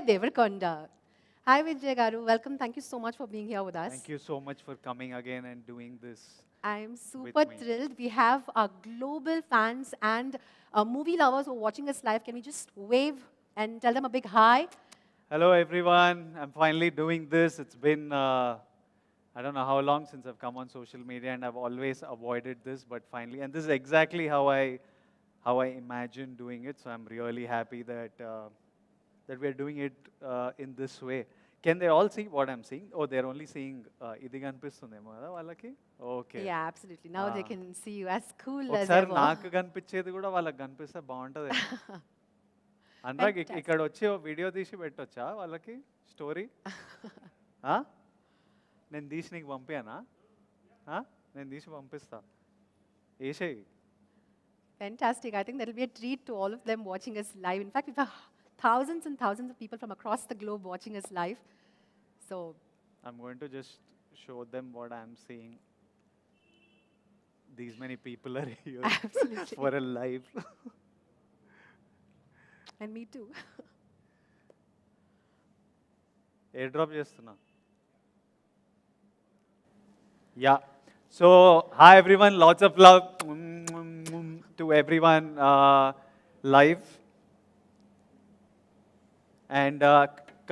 Deverakonda. Hi Vijay Garu, welcome. Thank you so much for being here with us. Thank you so much for coming again and doing this I'm with super me. thrilled. We have our global fans and movie lovers who are watching us live. Can we just wave and tell them a big hi? Hello everyone, I'm finally doing this. It's been, I don't know how long since I've come on social media and I've always avoided this, but finally, and this is exactly how I imagine doing it. So I'm really happy that we're doing it in this way. Can they all see what I'm seeing? Oh, they're only seeing ఇది కనిపిస్తుందేమో కదా వాళ్ళకి okay Yeah, absolutely. Now they can see you as cool as ఒకసారి ever. నాకు కనిపించేది కూడా వాళ్ళకి కనిపిస్తే బాగుంటుంది. అనురాగ్ ఇక్కడ వచ్చి వీడియో తీసి పెట్టొచ్చా వాళ్ళకి స్టోరీ నేను తీసి నీకు పంపానా నేను తీసి పంపిస్తా వేసేయి. Fantastic. I think that'll be a treat to all of them watching us live. In fact, we've got thousands and thousands of people from across the globe watching us live. So I'm going to just show them what I'm seeing. These many people are here absolutely. for a live. And me too. Airdrop చేస్తున్నా. Yeah. So, hi everyone, lots of love to everyone live. And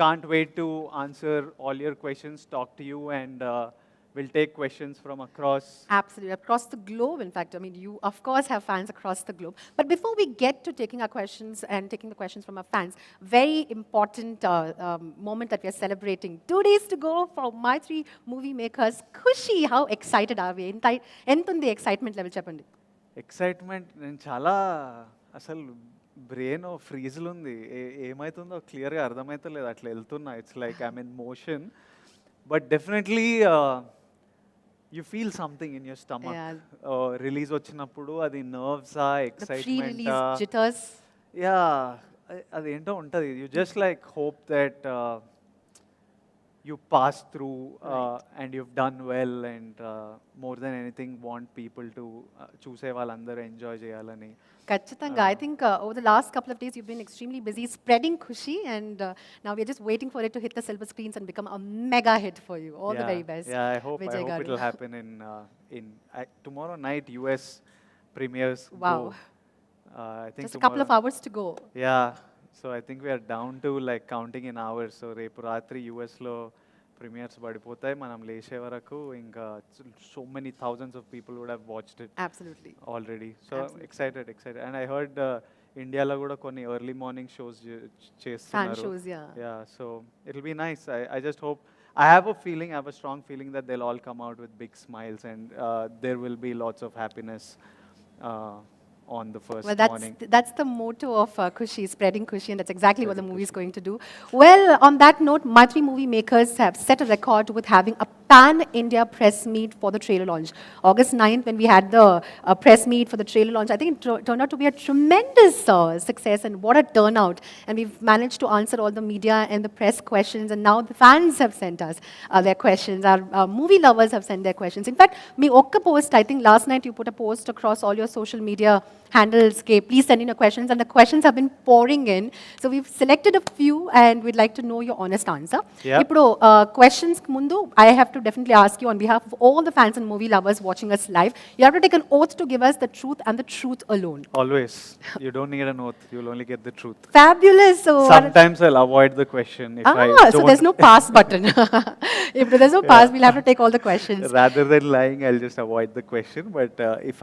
can't wait to answer all your questions, talk to you, and we'll take questions from across. Absolutely, across the globe, in fact. I mean, you, of course, have fans across the globe. But before we get to taking our questions and taking the questions from our fans, very important moment that we are celebrating. 2 days to go for my 3 movie makers. Khushi, how excited are we? ఎంత ఉంది excitement level చెప్పండి. Excitement నేను చాలా అసలు brain ఫ్రీజ్లు ఉంది. ఏమవుతుందో క్లియర్గా అర్థమవుతలేదు, అట్లా వెళ్తున్నా. It's like I'm in motion, but definitely you feel something in your stomach. Release వచ్చినప్పుడు అది నర్వ్సా ఎక్సైట్మెంట్ యా అదేంటో ఉంటుంది. You just like hope that you pass through and you've done well, and more than anything want people to choose వాళ్ళందరూ enjoy చేయాలని. ఖచ్చితంగా. I think over the last couple of days you've been extremely busy spreading Khushi, and now we're just waiting for it to hit the silver screens and become a mega hit for you. All the very best. Yeah, I hope it will happen in tomorrow night US premieres. Wow. I think just a couple of hours to go. Yeah. So I think we are down to like counting in hours. So రేపు రాత్రి యూఎస్లో premieres పడిపోతాయి. మనం లేచే వరకు ఇంకా so many thousands of people would have watched it. Absolutely. Already. So excited. And I heard ఇండియాలో కూడా కొన్ని ఎర్లీ మార్నింగ్ షోస్ చేస్తున్నారు. Fan shows, yeah. Yeah, so it'll be nice. I just hope, I have a strong feeling that they'll all come out with big smiles, and there will be lots of happiness on the first morning. That's the motto of Khushi, spreading Khushi, and that's exactly what the movie is going to do. Well, on that note, my 3 movie makers have set a record with having a pan-India press meet for the trailer launch. August 9th, when we had the press meet for the trailer launch, I think it turned out to be a tremendous success, and what a turnout. And we've managed to answer all the media and the press questions, and now the fans have sent us their questions. Our movie lovers have sent their questions. In fact, me okka post, I think last night you put a post across all your social media handles, please send in your questions, and the questions have been pouring in. So we've selected a few, and we'd like to know your honest answer. Ippudu questions mundu, I have to definitely ask you on behalf of all the fans and movie lovers watching us live, you have to take an oath to give us the truth and the truth alone. Always. You don't need an oath. You'll only get the truth. Fabulous. So sometimes I'll avoid the question if I don't. So there's no pass button. If there's no pass, we'll have to take all the questions. Rather than lying, I'll just avoid the question. But if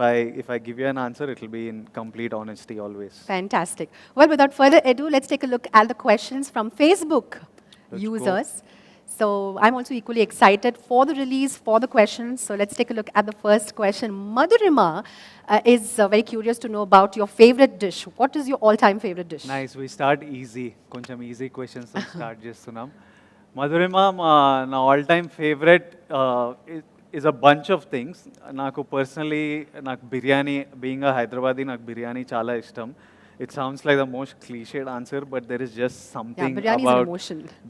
I give you an answer, it'll be in complete honesty always. Fantastic. Well, without further ado, let's take a look at the questions from Facebook users. So I'm also equally excited for the release, for the questions. So let's take a look at the first question. Madhurima is very curious to know about your favorite dish. What is your all-time favorite dish? Nice. We start easy. Koncham easy questions to start చేస్తున్నాం. Madhurima, నా all-time favorite is a bunch of things. నాకు personally, నాకు biryani, being a Hyderabadi, నాకు biryani చాలా ఇష్టం. It sounds like the most cliched answer, but there is just something about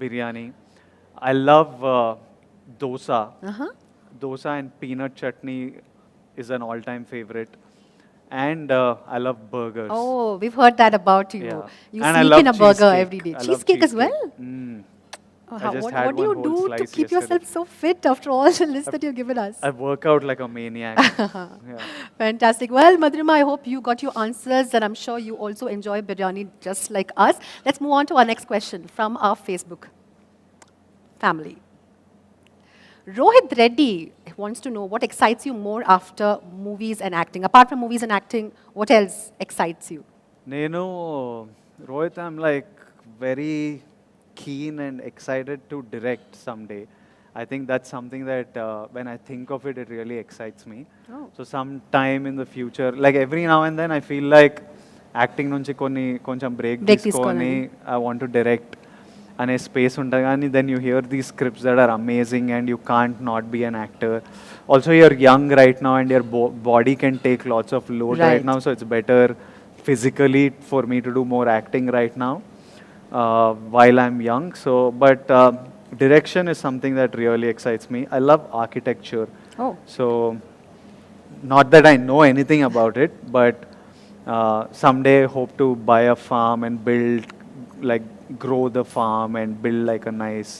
biryani. I love dosa. Dosa and peanut chutney is an all-time favorite. and I love burgers. Oh, we've heard that about you. Yeah. You And I sneak love in a burger cheesecake. every day. I love Cheesecake as well? Mm. Oh, I just what, had what do one you whole do to slice keep yesterday. yourself so fit after all the list that you've given us? I work out like a maniac. Yeah. Fantastic. Well, Madhurima, I hope you got your answers, and I'm sure you also enjoy biryani just like us. Let's move on to our next question from our Facebook family. Rohit Reddy wants to know what excites you more after movies and acting. Apart from movies and acting, what else excites you? Nenu, Rohit, I'm like very keen and excited to direct someday. I think that's something that when I think of it, it really excites me. Oh. So sometime in the future, like every now and then, I feel like acting nunchi konni koncham break Break తీసుకొని తీసుకోవాలని. I want to direct అనే space ఉంటుంది కానీ then you hear these scripts that are amazing and you can't not be an actor. Also, you're young right now and your body can take lots of load right Right. now, so it's better physically for me to do more acting right now while I'm young. So, but direction is something that really excites me. I love architecture. Oh. So, not that I know anything about it, but someday hope to buy a farm and build, like, grow the farm and build like a nice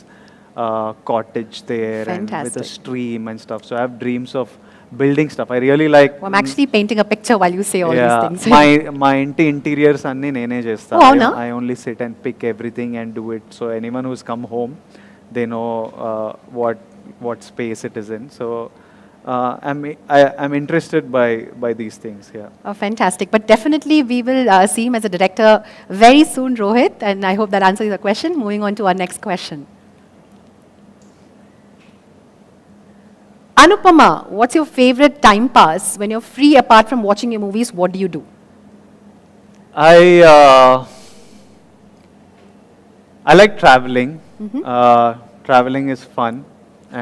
cottage there and with a Fantastic. stream and stuff. So I have dreams of building stuff. I really like. Oh, I'm actually painting a picture while you say all these things. my ఇంటి interiors అన్ని నేనే చేస్తా. Oh, అవునా? I only sit and pick everything and do it. So anyone who's come home, they know what space it is in. So I'm interested by these things. Yeah. Oh, fantastic. But definitely we will see him as a director very soon, Rohit, and I hope that answers your question. Moving on to our next question. Anupama, what's your favorite time pass? When you're free apart from watching your movies, what do you do? I like traveling. Traveling is fun,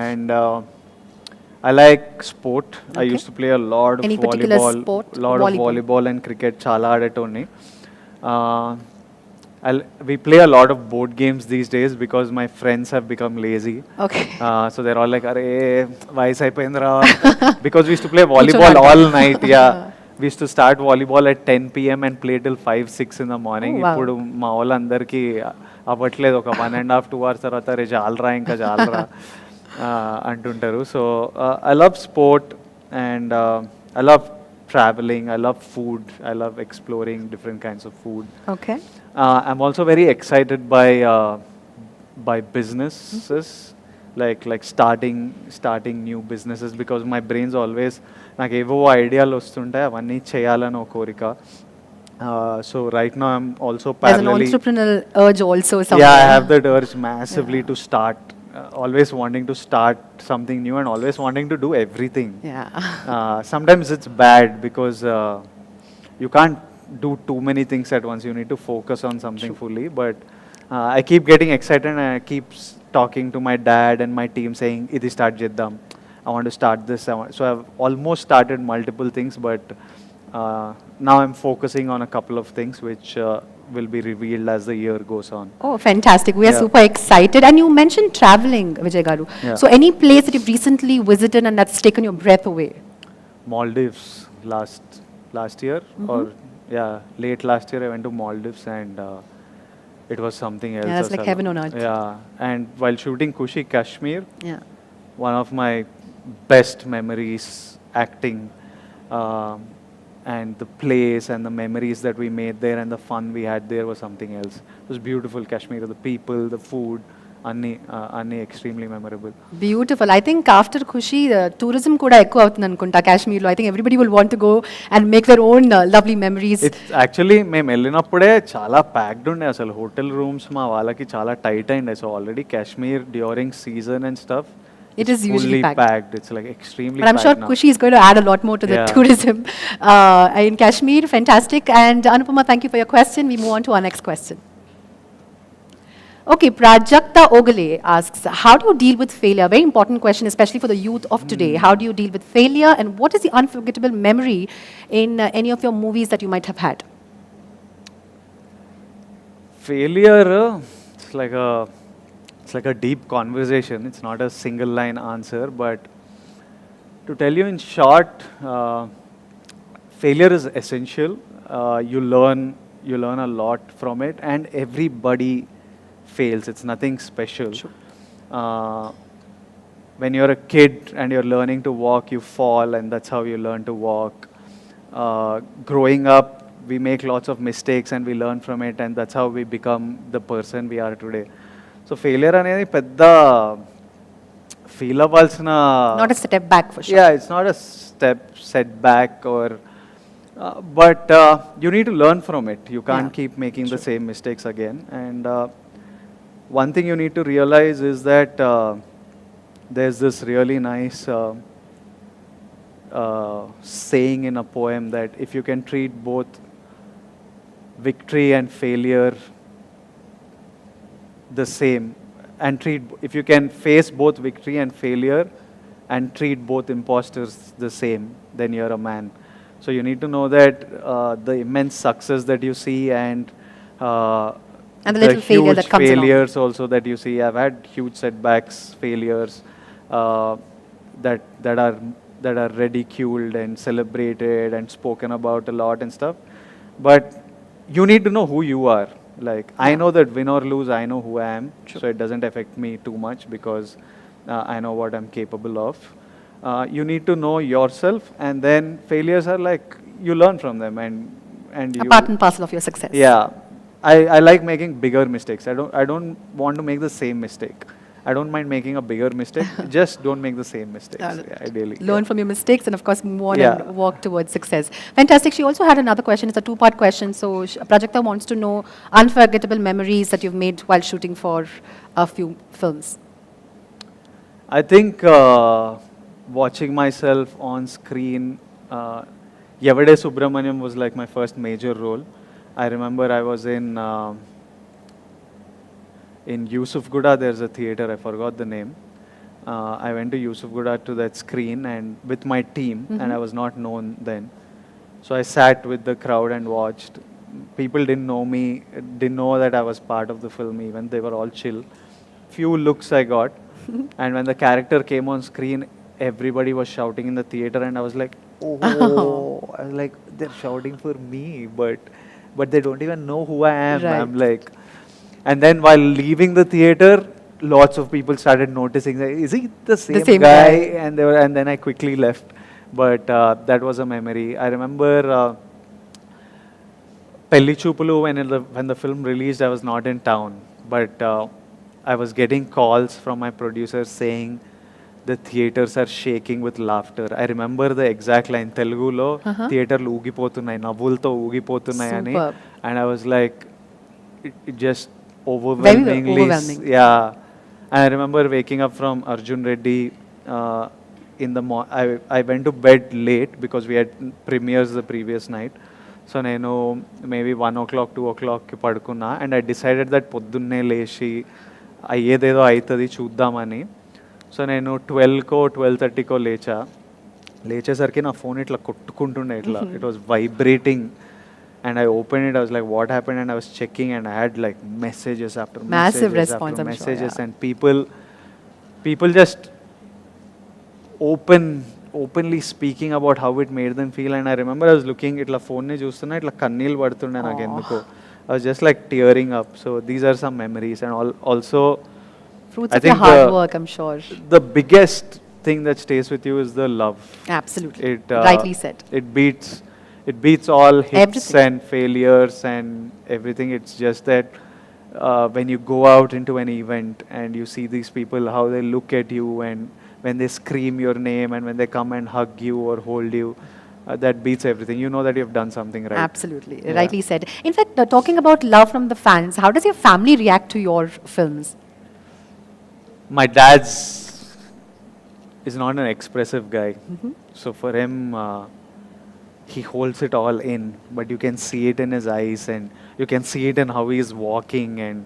and I like sport. I Okay. used to play a lot of Any particular volleyball, sport? lot Volleyball. of volleyball and cricket. Chala adetonni. We play a lot of board games these days because my friends have become lazy. Okay. So they're all like, "Arey, vayas ayipindra." Because we used to play volleyball Kuchonanta. all night. Yeah. We used to start volleyball at 10 p.m. and play till 5, 6 in the morning. Oh, wow. ఇప్పుడు మా వాళ్ళందరికీ అవ్వట్లేదు, ఒక 1.5, 2 hours తర్వాత రే జాలరా ఇంకా జాలరా అంటుంటారు. So I love sport and I love traveling, I love food, I love exploring different kinds of food. Okay. I'm also very excited by businesses, like starting new businesses, because my brain's always నాకు ఏవో ఐడియాలు వస్తుంటాయి, అవన్నీ చేయాలని ఒక కోరిక. So right now I'm also There's an parallelly, entrepreneurial urge also somewhere. yeah, I have that urge massively to start, always wanting to start something new and always wanting to do everything. Yeah. Sometimes it's bad because you can't do too many things at once. You need to focus on something fully. But I keep getting excited and I keep talking to my dad and my team saying, "Idi start jiddam. I want to start this." So I've almost started multiple things, but now I'm focusing on a couple of things which will be revealed as the year goes on. Oh, fantastic. We are Yeah. super excited. And you mentioned traveling, Vijay Garu. Yeah. So any place that you've recently visited and that's taken your breath away? Maldives last year, or yeah, late last year I went to Maldives and it was something else. Yeah, that's like asal. heaven on earth. Yeah, and while shooting Kushi Kashmir, Yeah. one of my best memories acting, and the place and the memories that we made there and the fun we had there was something else. It was beautiful. Kashmir, the people, the food, anni extremely memorable. Beautiful. I think after Khushi, tourism kuda ekku avutundi anukunta Kashmir lo. I think everybody will want to go and make their own lovely memories. It's actually మేము వెళ్ళినప్పుడే చాలా packed ఉండే, అసలు hotel rooms మా వాళ్ళకి చాలా tight అయిండే. So already Kashmir during season and stuff, It is usually packed. It's like extremely But I'm sure packed now. Kushi is going to add a lot more to the Yeah. tourism in Kashmir. Fantastic. And Anupama, thank you for your question. We move on to our next question. Okay, Prajakta Ogale asks, how do you deal with failure? Very important question, especially for the youth of today. How do you deal with failure, and what is the unforgettable memory in any of your movies that you might have had? Failure, it's like a deep conversation. It's not a single line answer, but to tell you in short, failure is essential. You learn a lot from it, and everybody fails. It's nothing special. True. Uh, when you're a kid and you're learning to walk, you fall, and that's how you learn to walk. Growing up, we make lots of mistakes and we learn from it, and that's how we become the person we are today. So failure అనేది పెద్ద feel అవ్వాల్సిన Not a step back for sure. yeah, it's not a step setback or but you need to learn from it. You can't Yeah. keep making the same mistakes again. And one thing you need to realize is that there's this really nice saying in a poem that if you can treat both victory and failure the same, and if you can face both victory and failure and treat both imposters the same, then you're a man. So you need to know that the immense success that you see and And the little failure huge that comes along. failures also that you see. I've had huge setbacks, failures uh, that are ridiculed and celebrated and spoken about a lot and stuff. But you need to know who you are. Like, I know that win or lose, I know who I am. So it doesn't affect me too much because I know what I'm capable of. You need to know yourself, and then failures are like, you learn from them, and A you. part and parcel of your success. Yeah. I like making bigger mistakes. I don't want to make the same mistake. I don't mind making a bigger mistake. Just don't make the same mistakes. Yeah, ideally. Learn from your mistakes and, of course, move on Yeah. and walk towards success. Fantastic. She also had another question. It's a two-part question. So, Prajakta wants to know unforgettable memories that you've made while shooting for a few films. I think watching myself on screen, Yavade Subramaniam was like my first major role. I remember I was in Yusuf Guda. There's a theater, I forgot the name. I went to Yusuf Guda to that screen and with my team, and I was not known then. So I sat with the crowd and watched. People didn't know me, didn't know that I was part of the film even. They were all chill. Few looks I got. And when the character came on screen, everybody was shouting in the theater, and I was like, oh, I was like, they're shouting for me, but they don't even know who I am. Right. I'm like, and then while leaving the theater, lots of people started noticing, like, is he the same guy? And then I quickly left. But that was a memory. I remember Pelli Chupulu, when the film released, I was not in town, but I was getting calls from my producers saying the theaters are shaking with laughter. I remember the exact line, Telugulo, theaterlu ఊగిపోతున్నాయి, నవ్వులతో ఊగిపోతున్నాయి అని. Superb. And I was like, it just overwhelmingly. overwhelming. Yeah. And I remember waking up from Arjun Reddy in the I went to bed late because we had premieres the previous night. So నేను maybe 1 o'clock, 2 o'clock పడుకున్నా, and I decided that పొద్దున్నే లేచి అయ్యేదేదో అవుతుంది చూద్దామని. So నేను 12కో 12:30కో లేచేసరికి నా phone ఇట్లా కొట్టుకుంటుండే ఇట్లా. It was vibrating. And I opened it, I was like, what happened? And I was checking, and I had like messages after Massive messages response, after I'm sure, messages, yeah. and people just openly speaking about how it made them feel. And I remember I was looking, itla phone ne chustunna, itla kanneel padtunde నాకు ఎందుకో. I was just like tearing up. So these are some memories, and also Fruits I of your think hard work, I'm sure. the biggest thing that stays with you is the love. Absolutely. It Rightly said. It beats all hits Everything. and failures and everything. It's just that when you go out into an event and you see these people, how they look at you, and when they scream your name, and when they come and hug you or hold you, that beats everything. You know that you've done something right. Absolutely. Yeah. Rightly said. In fact, talking about love from the fans, how does your family react to your films? My dad's is not an expressive guy. So for him, he holds it all in, but you can see it in his eyes, and you can see it in how he's walking, and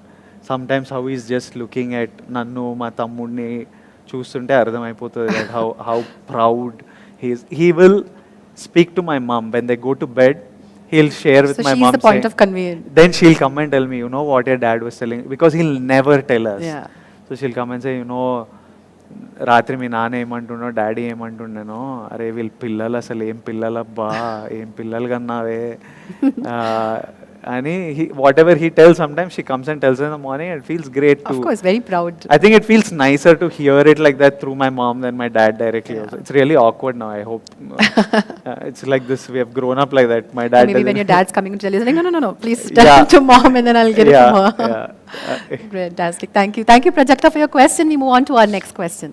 sometimes how he's just looking at Nannu, ma tammudni చూస్తుంటే అర్థమైపోతుంది that how proud he is. He will speak to my mom when they go to bed. He'll share with So my she's mom. the point of conveyance. Then she'll come and tell me, you know what your dad was telling, because he'll never tell us. Yeah. So she'll come and say, you know, రాత్రి మీ నాన్న ఏమంటుండో daddy ఏమంటుండేనో, అరే వీళ్ళు పిల్లలు అసలు ఏం పిల్లలబ్బా, ఏం పిల్లలు కన్నావే అని what ever he tells, sometimes she comes and tells in the morning, and it feels great to, Of course, very proud. I think it feels nicer to hear it like that through my mom than my dad directly also. It's really awkward now, I hope. It's like this, we have grown up like that. My dad Maybe when doesn't- your dad's coming to tell you, he's like, no, please tell Yeah. to mom and then I'll get it from her. yeah. Fantastic. Thank you, Prajakta, for your question. We move on to our next question.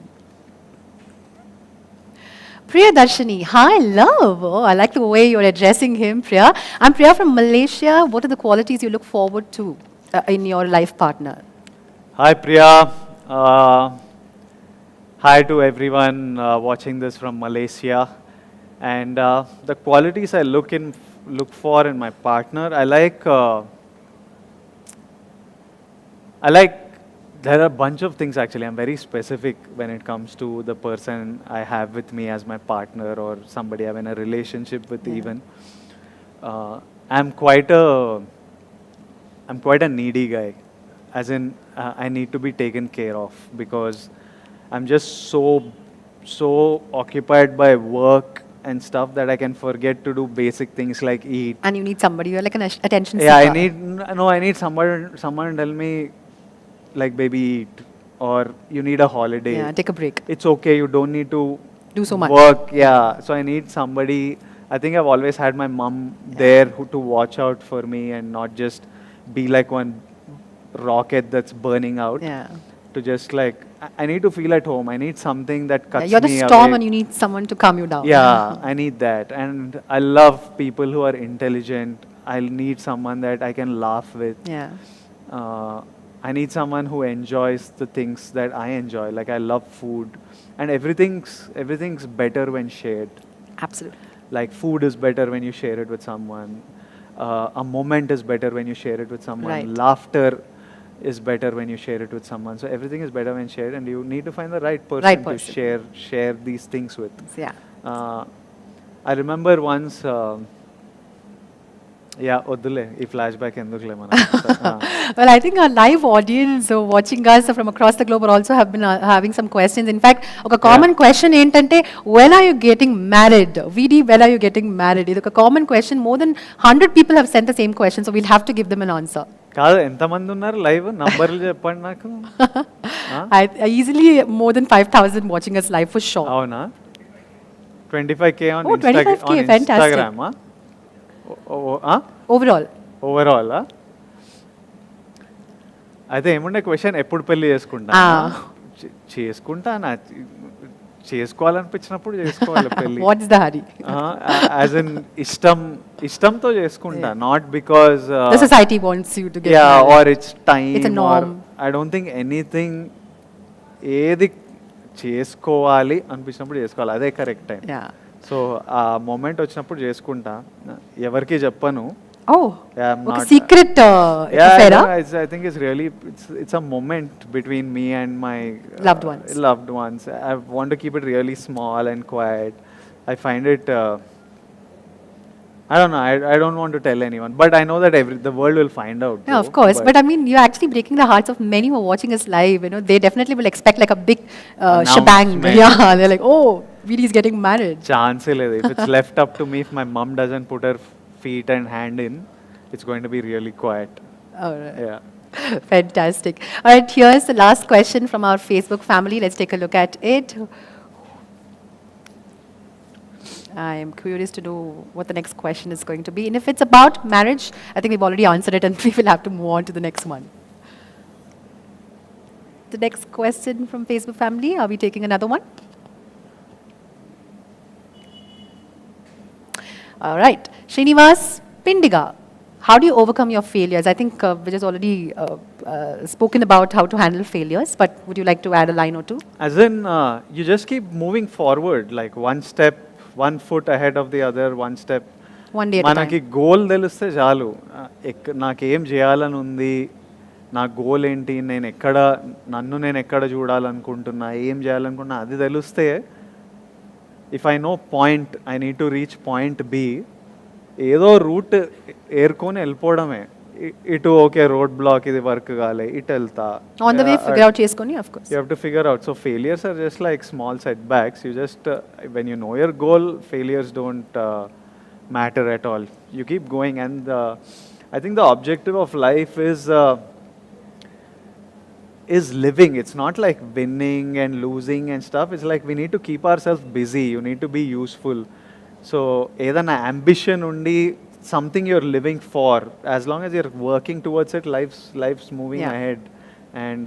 Priya Darshini, hi, love. Oh, I like the way you're addressing him, Priya. I'm Priya from Malaysia. What are the qualities you look forward to in your life partner? Hi Priya. Hi to everyone watching this from Malaysia. And the qualities I look for in my partner, I like there are a bunch of things actually. I'm very specific when it comes to the person I have with me as my partner or somebody I'm in a relationship with even. I'm quite a needy guy. As in, I need to be taken care of because I'm just so occupied by work and stuff that I can forget to do basic things like eat. And you need somebody, you're like an attention seeker. Yeah, I need someone to tell me, like, baby, eat, or you need a holiday. Yeah, take a break. It's okay, you don't need to Do so much. work. Yeah, so I need somebody. I think I've always had my mom there to watch out for me and not just be like one rocket that's burning out. Yeah. To just like, I need to feel at home. I need something that cuts Yeah, you're the me storm away. and you need someone to calm you down. Yeah, I need that. And I love people who are intelligent. I need someone that I can laugh with. Yeah. I need someone who enjoys the things that I enjoy. Like I love food, and everything's better when shared. Absolutely. Like food is better when you share it with someone. A moment is better when you share it with someone. Right. Laughter is better when you share it with someone. So everything is better when shared, and you need to find the right person, Right person. to share these things with. Yeah. I remember once. Yeah, వద్దులే ఈ flash back ఎందుకులే మనకు. Well, I think our live audience watching us from across the globe also have been having some questions. In fact, ఒక common question ఏంటంటే, when are you getting married? VD, when are you getting married? ఇది ఒక common question. More than 100 people have sent the same question, so we'll have to give them an answer. కాదు, ఎంతమంది ఉన్నారు live? నంబర్లు చెప్పండి నాకు. Easily more than 5,000 watching us live for sure. అవునా? 25K on Oh, 25K, fantastic. Instagram. Overall. Overall అయితే ఏముండే question, ఎప్పుడు పెళ్లి చేసుకుంటా? చేసుకుంటా, చేసుకోవాలనిపించినప్పుడు చేసుకోవాలి పెళ్లి. What's the hurry? As in ఇష్టంతో చేసుకుంటా, not because The society wants you to get yeah married. or it's time, It's a norm. I don't think anything, ఏది చేసుకోవాలి అనిపించినప్పుడు చేసుకోవాలి, అదే కరెక్ట్ టైం. Yeah. సో ఆ మూమెంట్ వచ్చినప్పుడు చేసుకుంటా, ఎవరికి చెప్పను. Oh, Yeah, I'm okay, not- secret Yeah, affair, no, huh? I think it's really it's a moment between me and my Loved ones. Loved ones. I want to keep it really small and quiet. I find it. I don't know. I don't want to tell anyone, but I know that the world will find out. Yeah, of course. But I mean, you're actually breaking the hearts of many who are watching us live. You know, they definitely will expect like a big shebang. Announcement. Yeah, they're like, oh, VD is getting married. Chance లేదు. If it's left up to me, if my mom doesn't put her feet and hand in, it's going to be really quiet. All right. Yeah. Fantastic. All right, here's the last question from our Facebook family. Let's take a look at it. I am curious to know what the next question is going to be. And if it's about marriage, I think we've already answered it and we will have to move on to the next one. The next question from Facebook family, are we taking another one? All right. Srinivas Pindiga, how do you overcome your failures? I think Vijay's already spoken about how to handle failures, but would you like to add a line or two? As in, you just keep moving forward, like one step, one foot ahead of the other, one step. One day at a మనకి time. Goal తెలిస్తే చాలు. నాకేం చేయాలని ఉంది, నా goal ఏంటి, నన్ను నేను ఎక్కడ చూడాలనుకుంటున్నా, ఏం చేయాలనుకుంటున్నా, అది తెలిస్తే, if I know point, I need to reach point B, ఏదో రూట్ ఏరుకొని వెళ్ళిపోవడమే. ఇటు ఓకే రోడ్ బ్లాక్ ఇది వర్క్ కాలే ఇటు వెళ్తా. On the way, figure out చేసుకొని, of course. You have to figure out. So failures are just like small setbacks. You just when you know your goal, failures don't matter at all. You keep going, and I think the objective of life is living. It's not like winning and losing and stuff. It's like we need to keep ourselves busy. You need to be useful. So ఏదైనా ambition undi, something you're living for, as long as you're working towards it, life's moving Yeah. ahead. And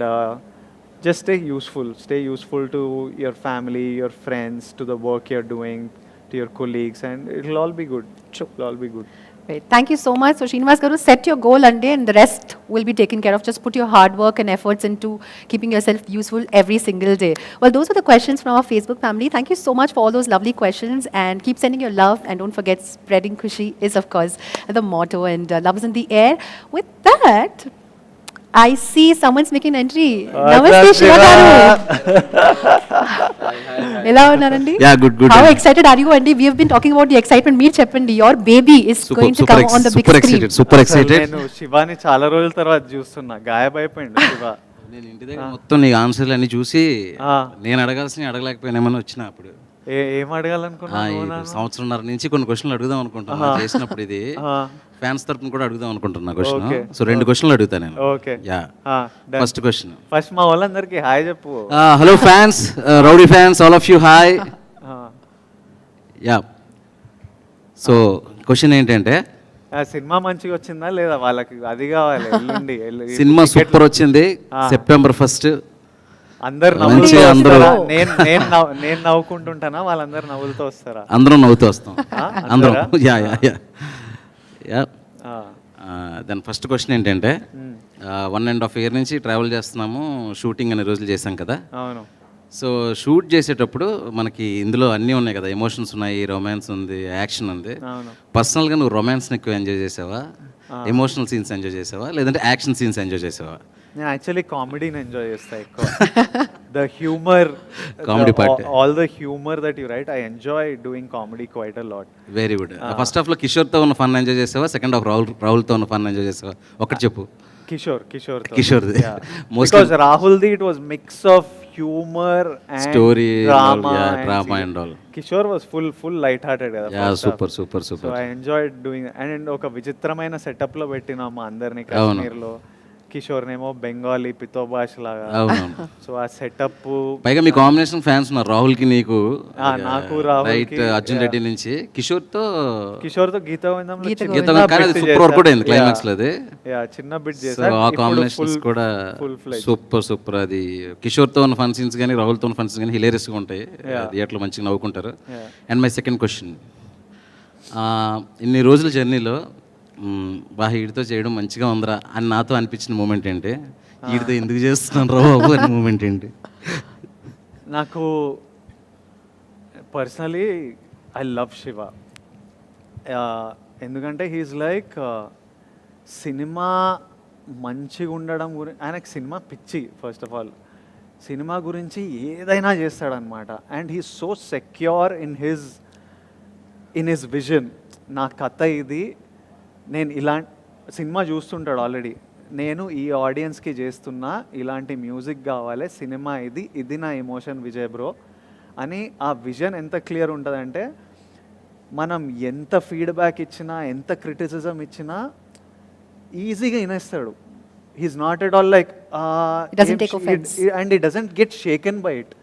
just stay useful to your family, your friends, to the work you're doing, to your colleagues, and it'll all be good. It'll all be good. Great. Thank you so much. So Srinivas garu, set your goal and the rest will be taken care of. Just put your hard work and efforts into keeping yourself useful every single day. Well, those are the questions from our Facebook family. Thank you so much for all those lovely questions, and keep sending your love, and don't forget, spreading Khushi is of course the motto, and love is in the air. With that, I see someone's making an entry. Namaste Shiva garu. Ela unnarandi? Yeah, good. How excited are you, Andy? We have been talking about the excitement. Meer cheppandi, your baby is going to come on the big screen. Super అసలు excited. నేను శివాని చాలా రోజుల తర్వాత చూస్తున్నా, గాయమైపోయిండు శివ. నేను ఇంటి దగ్గర మొత్తం నీ ఆన్సర్లు అన్ని చూసి ఆ. నేను అడగాల్సిన అడగలేకపోయినామని వచ్చిన అప్పుడు ఏం అడగాలనుకున్నా ఇప్పుడు సంవత్సరంన్నర నుంచి కొన్ని క్వశ్చన్లు అడుగుదాం అనుకుంటున్నా చేసినప్పుడు ఇది ఫ్యాన్స్ తరపున కూడా అడుగుదాం అనుకుంటున్నా క్వశ్చన్. Okay. సో 2 క్వశ్చన్లు అడుగుతా నేను. Okay. Yeah first question. First మా వాళ్ళందరికీ హాయ్ చెప్పు. Hello fans, rowdy fans, all of you hi. Yeah so question ఏంటంటే సినిమా మంచిగా వచ్చిందా లేదా, వాళ్ళకి అది కావాలి. ఎల్లుండి సినిమా సూపర్ వచ్చింది. సెప్టెంబర్ 1 అందరు మంచిగా అందరూ నేను నవ్వుకుంటుంటానా, వాళ్ళందరూ నవ్వులతో వస్తారా? అందరం నవ్వుతూ వస్తాం. అందరం. యా యా యా యా దాని ఫస్ట్ క్వశ్చన్ ఏంటంటే 1.5 year నుంచి ట్రావెల్ చేస్తున్నాము, షూటింగ్ అనే రోజులు చేసాం కదా. అవును. సో షూట్ చేసేటప్పుడు మనకి ఇందులో అన్నీ ఉన్నాయి కదా, ఎమోషన్స్ ఉన్నాయి, రొమాన్స్ ఉంది, యాక్షన్ ఉంది. పర్సనల్గా నువ్వు రొమాన్స్ని ఎక్కువ ఎంజాయ్ చేసావా, ఎమోషనల్ సీన్స్ ఎంజాయ్ చేసావా, లేదంటే యాక్షన్ సీన్స్ ఎంజాయ్ చేసావా? నేను యాక్చువల్లీ కామెడీని ఎంజాయ్ చేస్తా ఎక్కువ. The humour, comedy part, all the humour that you write, I enjoy doing comedy quite a lot. Very good. First హాఫ్లో కిషోర్తో ఉన్న ఫన్ ఎంజాయ్ చేసావా, సెకండ్ హాఫ్ రాహుల్తో ఉన్న ఫన్ ఎంజాయ్ చేసావా? ఒకటి చెప్పు. కిషోర్ది బికాజ్ రాహుల్ది it was mix of humour and story, drama and all. Kishore was full light hearted కదా. Yeah super super so super. I enjoyed doing. And ఒక విచిత్రమైన సెటప్ లో పెట్టినాము అందరినీ కాశ్మీర్లో. కిషోర్ నేమో బెంగాలీ పితో భాష లాగా. అవునవును. సో ఆ సెటప్, పైగా మీ కాంబినేషన్ ఫ్యాన్స్ ఉన్నారు, రాహుల్ కి నీకు. నాకు రాహుల్ రైట్. అర్జున్ రెడ్డి నుంచి కిషోర్తో గీత సూపర్ వర్క్ కూడా అయింది క్లైమాక్స్ లో. అది చిన్న బిట్ సో ఆ కాంబినేషన్స్ కూడా సూపర్. అది కిషోర్తో ఉన్న ఫన్ సీన్స్ కానీ రాహుల్తో ఉన్న ఫన్ సీన్స్ కానీ హిలేరియస్ గా ఉంటాయి, థియేటర్లో మంచిగా నవ్వుకుంటారు. అండ్ మై సెకండ్ క్వశ్చన్, ఇన్ని రోజుల జర్నీలో బాగా వీడితో చేయడం మంచిగా ఉందిరా అని నాతో అనిపించిన మూమెంట్ ఏంటి? వీడితో ఎందుకు చేస్తున్నాను రా బాబు అనే మూమెంట్ ఏంటి? నాకు పర్సనలీ ఐ లవ్ శివ. ఎందుకంటే హీఈస్ లైక్ సినిమా మంచిగా ఉండడం గురించి, ఆయనకు సినిమా పిచ్చి. ఫస్ట్ ఆఫ్ ఆల్ సినిమా గురించి ఏదైనా చేస్తాడనమాట. And he so secure in his vision. నా కథ ఇది, నేను ఇలాంటి సినిమా చూస్తుంటాడు ఆల్రెడీ, నేను ఈ ఆడియన్స్కి చేస్తున్నా, ఇలాంటి మ్యూజిక్ కావాలి, సినిమా ఇది నా ఎమోషన్ విజయ్ బ్రో అని. ఆ విజన్ ఎంత క్లియర్ ఉంటుందంటే మనం ఎంత ఫీడ్బ్యాక్ ఇచ్చినా, ఎంత క్రిటిసిజం ఇచ్చినా ఈజీగా వినేస్తాడు. He's not at all like and he doesn't get shaken by it.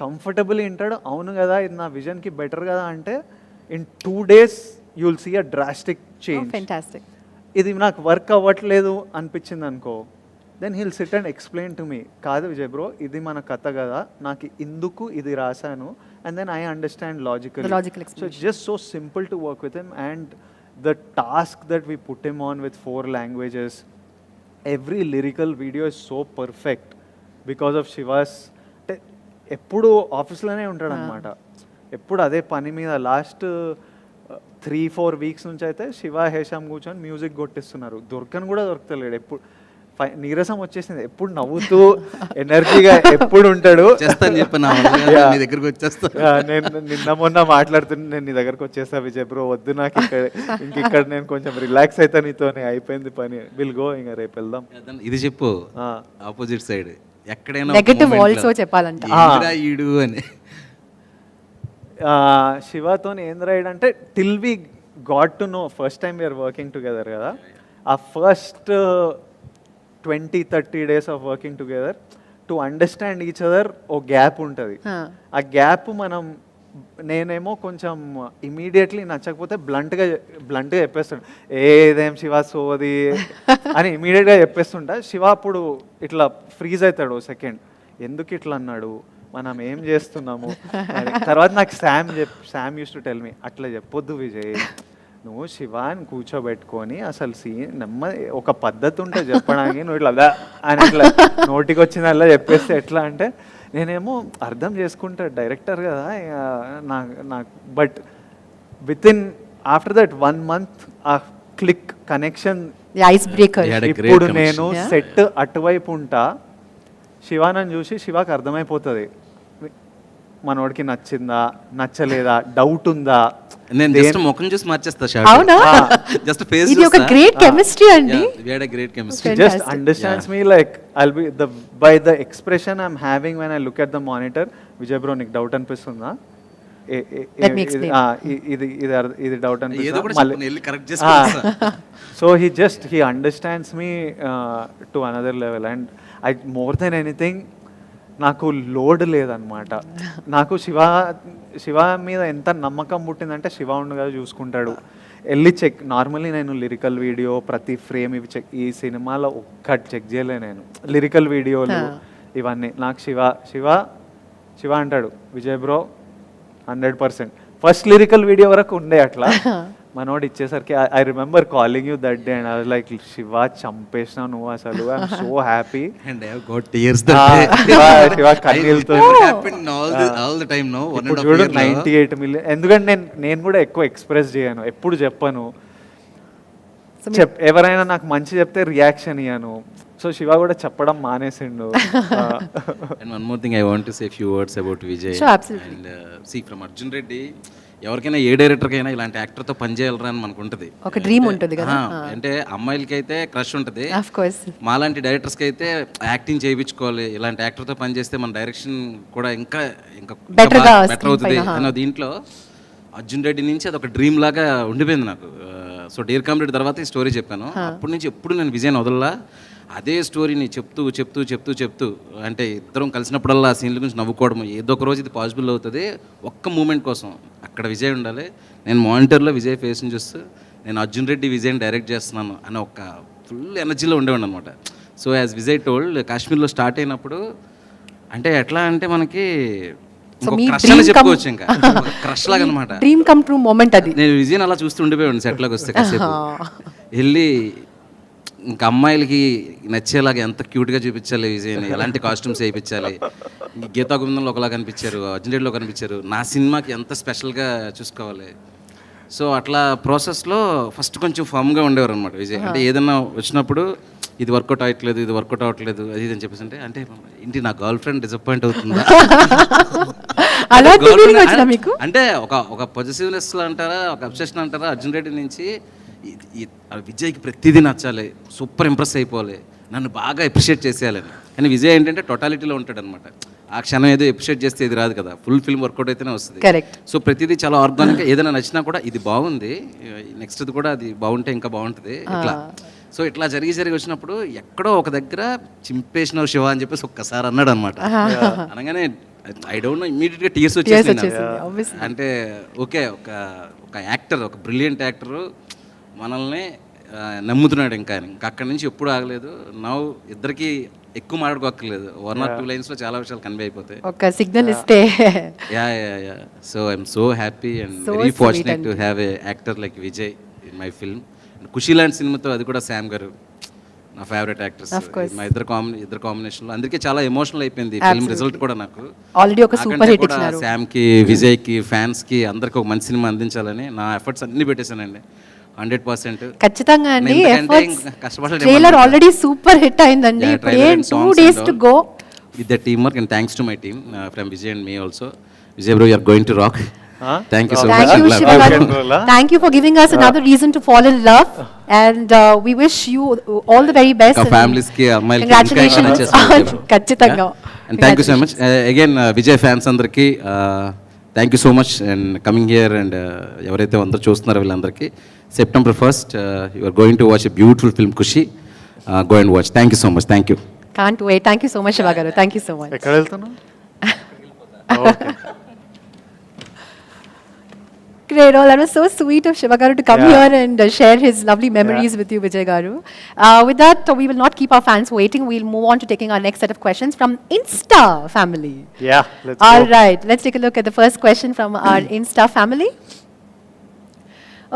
Comfortable వింటాడు. అవును కదా, ఇది నా విజన్కి బెటర్ కదా అంటే in 2 days you will see a drastic change. Oh, fantastic. ఇది నాకు వర్క్ అవ్వట్లేదు అనిపించింది అనుకో, then he'll sit and explain to me, కాదు విజయ్ బ్రో ఇది మన కథ కదా, నాకు ఇందుకు ఇది రాశాను, and then I understand logical. So it's just so simple to work with him. And the task that we put him on with 4 languages, every lyrical video is so perfect because of Shiva's. అంటే ఎప్పుడు ఆఫీస్లోనే ఉంటాడు అనమాట, ఎప్పుడు అదే పని మీద. Last 3-4 weeks నుంచి అయితే శివ హేషామ్ కూర్చొని మ్యూజిక్ కొట్టిస్తున్నారు. దొరకని కూడా దొరకలేడు. ఎప్పుడు నీరసం వచ్చేసింది. ఎప్పుడు నవ్వుతూ ఎనర్జీగా ఎప్పుడు ఉంటాడు. చేస్తాను చెప్పి నా మీ దగ్గరికి వచ్చేస్తా. నేను నిన్న మొన్న మాట్లాడుతున్నా, నేను నీ దగ్గరకు వచ్చేస్తా విజయ్ బ్రో, వద్దు నాకు ఇక్కడ నేను కొంచెం రిలాక్స్ అవుతా నీతోనే, అయిపోయింది పని, విల్ గో, ఇంకా రేపు వెళ్దాం. ఇది చెప్పు ఆపోజిట్ సైడ్ ఎక్కడైనా నెగటివ్ ఆల్సో చెప్పాలంట ఈడు అని. శివతో ఏం రైడ్ అంటే till we got to know first time we are working together కదా, ఆ first 20-30 days of working together to understand each other ఓ గ్యాప్ ఉంటుంది. ఆ గ్యాప్ నేనేమో కొంచెం ఇమీడియట్లీ నచ్చకపోతే బ్లంట్గా చెప్పేస్తాడు, ఏదేం శివ సోది అని ఇమీడియట్గా చెప్పేస్తుంటా. శివ అప్పుడు ఇట్లా ఫ్రీజ్ అవుతాడు సెకండ్, ఎందుకు ఇట్లా అన్నాడు, మనం ఏం చేస్తున్నాము. తర్వాత నాకు Sam use to tell me, అట్లా చెప్పొద్దు విజయ్, నువ్వు శివాని కూర్చోబెట్టుకొని అసలు నెమ్మది ఒక పద్ధతి ఉంటే చెప్పడానికి, నువ్వు ఇట్లా అని ఇట్లా నోటికి వచ్చిందల్లా చెప్పేస్తే ఎట్లా అంటే, నేనేమో అర్థం చేసుకుంటా డైరెక్టర్ కదా నాకు, but with in after that 1 month ఆ క్లిక్ కనెక్షన్, ఐస్ బ్రేకర్. ఇప్పుడు నేను సెట్ అటువైపు ఉంటా, శివానని చూసి శివాకి అర్థమైపోతుంది మనోడికి నచ్చిందా నచ్చలేదా, డౌట్ ఉందా. నేను జస్ట్ ముఖం చూసి మార్చేస్తా షాట్. అవునా? జస్ట్ ఫేస్ ఇది ఒక గ్రేట్ కెమిస్ట్రీ అండి. We had a great chemistry. He just understands me like I'll be by the expression I'm having when I look at the monitor. Vijay bro, నీకు doubt అనిపిస్తుందా? Let me explain. ఇది doubt ఏదో కూడా అనిపిస్తుంది. చెప్పు, వెళ్ళి correct చేసుకుంటా. So he understands me to another level, and more than anything నాకు లోడ్ లేదనమాట. నాకు శివ మీద ఎంత నమ్మకం పుట్టిందంటే, శివ ఉండగా చూసుకుంటాడు, వెళ్ళి చెక్. నార్మల్లీ నేను లిరికల్ వీడియో ప్రతి ఫ్రేమ్ ఇవి చెక్, ఈ సినిమాలో ఒక్కటి చెక్ చేయలే నేను, లిరికల్ వీడియోలు ఇవన్నీ. నాకు శివ అంటాడు, Vijay bro 100%. First lyrical video వరకు ఉండే అట్లా, మనోడు ఇచ్చేసరికి I remember calling you that day and I was like, Shiva చంపేసినావు నువ్వు అసలు, I'm so happy. And I have got tears that day. Shiva కన్నీళ్ళతో. happened all the time, no? 1.5 చూడు years 98 million. ఎందుకంటే నేను కూడా ఎక్కువ ఎక్స్ప్రెస్ చేయను, ఎప్పుడు చెప్పను. ఎవరైనా నాకు మంచి చెప్తే రియాక్షన్ ఇయ్యను. సో శివ కూడా చెప్పడం మానేసిండు. And one more thing I want to say a few words about Vijay. Sure, absolutely. And see, from Arjun Reddy, ఎవరికైనా ఏ డైరెక్టర్కైనా ఇలాంటి యాక్టర్తో పనిచేయాలరా అని మనకు ఉంటుంది, ఒక డ్రీమ్ ఉంటుంది కదా. అంటే అమ్మాయిలకి అయితే క్రష్ ఉంటుంది, ఆఫ్ కోర్స్ మాలాంటి డైరెక్టర్స్కి అయితే యాక్టింగ్ చేయించుకోవాలి, ఇలాంటి యాక్టర్తో పనిచేస్తే మన డైరెక్షన్ కూడా ఇంకా బెటర్ అవుతుంది అన్న దీంట్లో అర్జున్ రెడ్డి నుంచి అది ఒక డ్రీమ్ లాగా ఉండిపోయింది నాకు. సో డియర్ కామ్రేడ్ తర్వాత ఈ స్టోరీ చెప్పాను, అప్పటి నుంచి ఎప్పుడు నేను విజయ్ వదలలా, అదే స్టోరీని చెప్తూ అంటే ఇద్దరం కలిసినప్పుడల్లా ఆ సీన్ల గురించి నవ్వుకోవడం, ఏదో ఒక రోజు ఇది పాసిబుల్ అవుతుంది, ఒక్క మూమెంట్ కోసం అక్కడ విజయ్ ఉండాలి, నేను మానిటర్లో విజయ్ ఫేస్ని చూస్తూ నేను అర్జున్ రెడ్డి విజయ్ని డైరెక్ట్ చేస్తున్నాను అని ఒక ఫుల్ ఎనర్జీలో ఉండేవాడు అనమాట. సో యాజ్ విజయ్ టోల్డ్, కాశ్మీర్లో స్టార్ట్ అయినప్పుడు అంటే ఎట్లా అంటే మనకి క్రష్ అని చెప్పుకోవచ్చు, ఇంకా క్రష్ లాగా అనమాట, డ్రీమ్ కమ్ ట్రూ మూమెంట్ అది. నేను విజయ్ని అలా చూస్తూ ఉండిపోయాడు సెట్లోకి వస్తే, కాసేపు వెళ్ళి ఇంకా అమ్మాయిలకి నచ్చేలాగా ఎంత క్యూట్గా చూపించాలి విజయ్ని, ఎలాంటి కాస్ట్యూమ్స్ వేయించాలి, గీతా గోవిందంలో ఒకలా కనిపించారు, అర్జున్ రెడ్డిలో కనిపించారు, నా సినిమాకి ఎంత స్పెషల్గా చూసుకోవాలి. సో అట్లా ప్రాసెస్లో ఫస్ట్ కొంచెం ఫామ్గా ఉండేవారు అనమాట విజయ్. అంటే ఏదన్నా వచ్చినప్పుడు ఇది వర్కౌట్ అవ్వట్లేదు అది అని చెప్పేసి అంటే ఇంటి నా గర్ల్ ఫ్రెండ్ డిసప్పాయింట్ అవుతుందా, అంటే ఒక పొజిటివ్నెస్ అంటారా, ఒక అబ్సెషన్ అంటారా, అర్జున్ రెడ్డి నుంచి విజయ్కి ప్రతిదీ నచ్చాలి, సూపర్ ఇంప్రెస్ అయిపోవాలి, నన్ను బాగా అప్రిషియేట్ చేసేయాలని. కానీ విజయ్ ఏంటంటే టోటాలిటీలో ఉంటాడు అనమాట, ఆ క్షణం ఏదో అప్రిషియేట్ చేస్తే ఇది రాదు కదా, ఫుల్ ఫిల్మ్ వర్కౌట్ అయితేనే వస్తుంది. సో ప్రతిదీ చాలా ఆర్గానిక్గా, ఏదైనా నచ్చినా కూడా ఇది బాగుంది, నెక్స్ట్ కూడా అది బాగుంటే ఇంకా బాగుంటుంది ఇట్లా. సో ఇట్లా జరిగి వచ్చినప్పుడు ఎక్కడో ఒక దగ్గర చింపేసిన శివ అని చెప్పేసి ఒక్కసారి అన్నాడు అనమాట. అనగానే ఐ డోంట్ నో, ఇమీడియట్గా టీయర్స్ వచ్చేసింది. అంటే ఓకే, ఒక యాక్టర్, ఒక బ్రిలియంట్ యాక్టరు మనల్ని నమ్ముతున్నాడు, ఇంకా అక్కడి నుంచి ఎప్పుడు ఆగలేదు. నవ్వు ఇద్దరికి ఎక్కువ మాట్లాడుకోక్కర్లేదు, 1 or 2 లైన్స్లో చాలా విషయాలు కన్వే అయిపోతాయి, ఒక సిగ్నల్ ఇస్తే. Yeah. So I'm so happy and very fortunate to have a actor like Vijay in my film. Kushi లాంటి సినిమాతో, అది కూడా శామ్ గారు నా ఫేవరెట్ యాక్టర్స్, మా ఇద్దరు కాంబినేషన్లో అందరికీ చాలా ఎమోషనల్ అయిపోయింది ఫిల్మ్ రిజల్ట్ కూడా. నాకు ఆల్రెడీ ఒక సూపర్ హిట్ ఇచ్చారు. శామ్కి, విజయ్కి, ఫ్యాన్స్కి అందరికి ఒక మంచి సినిమా అందించాలని నా ఎఫర్ట్స్ అన్నీ పెట్టేశానండి. 100%. ఖచ్చితంగా అండి. ఎందుకంటే ఎఫర్ట్స్ ఇంకా కష్టపడలేము ట్రైలర్ అన్నమాట. ఆల్రెడీ సూపర్ హిట్ అయిందండి. Yeah, ఇప్పుడు trailer ఏం and 2 songs days and to all. Go. With the teamwork and thanks to my team from Vijay and me also. Vijay bro, you are going to rock. Huh? Thank you so Okay. much. Thank you, Love Shiva you. garu. Rock and roll, huh? Thank you for giving us another reason to fall in love. And we wish you all the very best. ఇంకా and families కి అమ్మాయిలకి Congratulations. ఇంకా చేస్తారు. ఖచ్చితంగా. And thank you so much. Again, Vijay fans అందరికి thank you so much and coming here and ఎవరైతే అందరూ చూస్తున్నారో వీళ్ళందరికీ September 1st you are going to watch a beautiful film Kushi. Go and watch. Thank you so much. Thank you. Can't wait. Thank you so much, Shiva garu. Thank you so much. ఎక్కడ వెళ్తున్నావు? Okay. Great. Oh, that was so sweet of Shiva garu to come Yeah. here and share his lovely memories with you, Vijay garu. With that, we will not keep our fans waiting. We'll move on to taking our next set of questions from Insta family. Yeah, let's All go. right, let's take a look at the first question from our Insta family.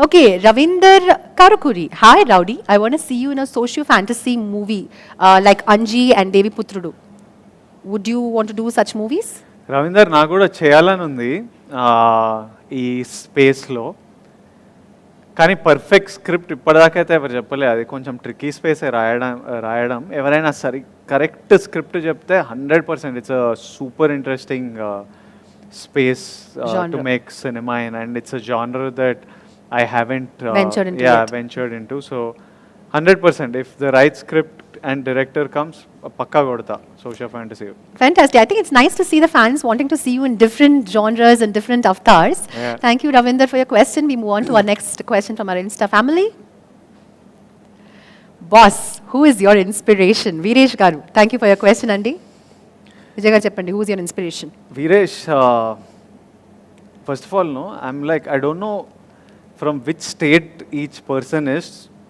Okay, Ravinder Karukuri. Hi, Rowdy. I want to see you in a socio fantasy movie like Anji and Devi Putrudu. Would you want to do such movies? Ravinder, నాకు కూడా చేయాలని ఉంది ఈ స్పేస్లో, కానీ perfect script ఇప్పటిదాకైతే ఎవరు చెప్పలేదు. అది కొంచెం ట్రికీ స్పేసే రాయడం ఎవరైనా కరెక్ట్ స్క్రిప్ట్ చెప్తే 100% it's a super interesting space to make cinema in, and it's a genre that I haven't ventured into. So 100%, if the right script and director comes, pakka kodta social fantasy. Fantastic. I think it's nice to see the fans wanting to see you in different genres and different avatars. Yeah. Thank you, Ravinder, for your question. We move on to our next question from our Insta family. Boss, who is your inspiration? Viresh garu. Thank you for your question, Andy. Vijay garu cheppandi, who is your inspiration? Viresh, first of all, no, I'm like, I don't know from which state each person is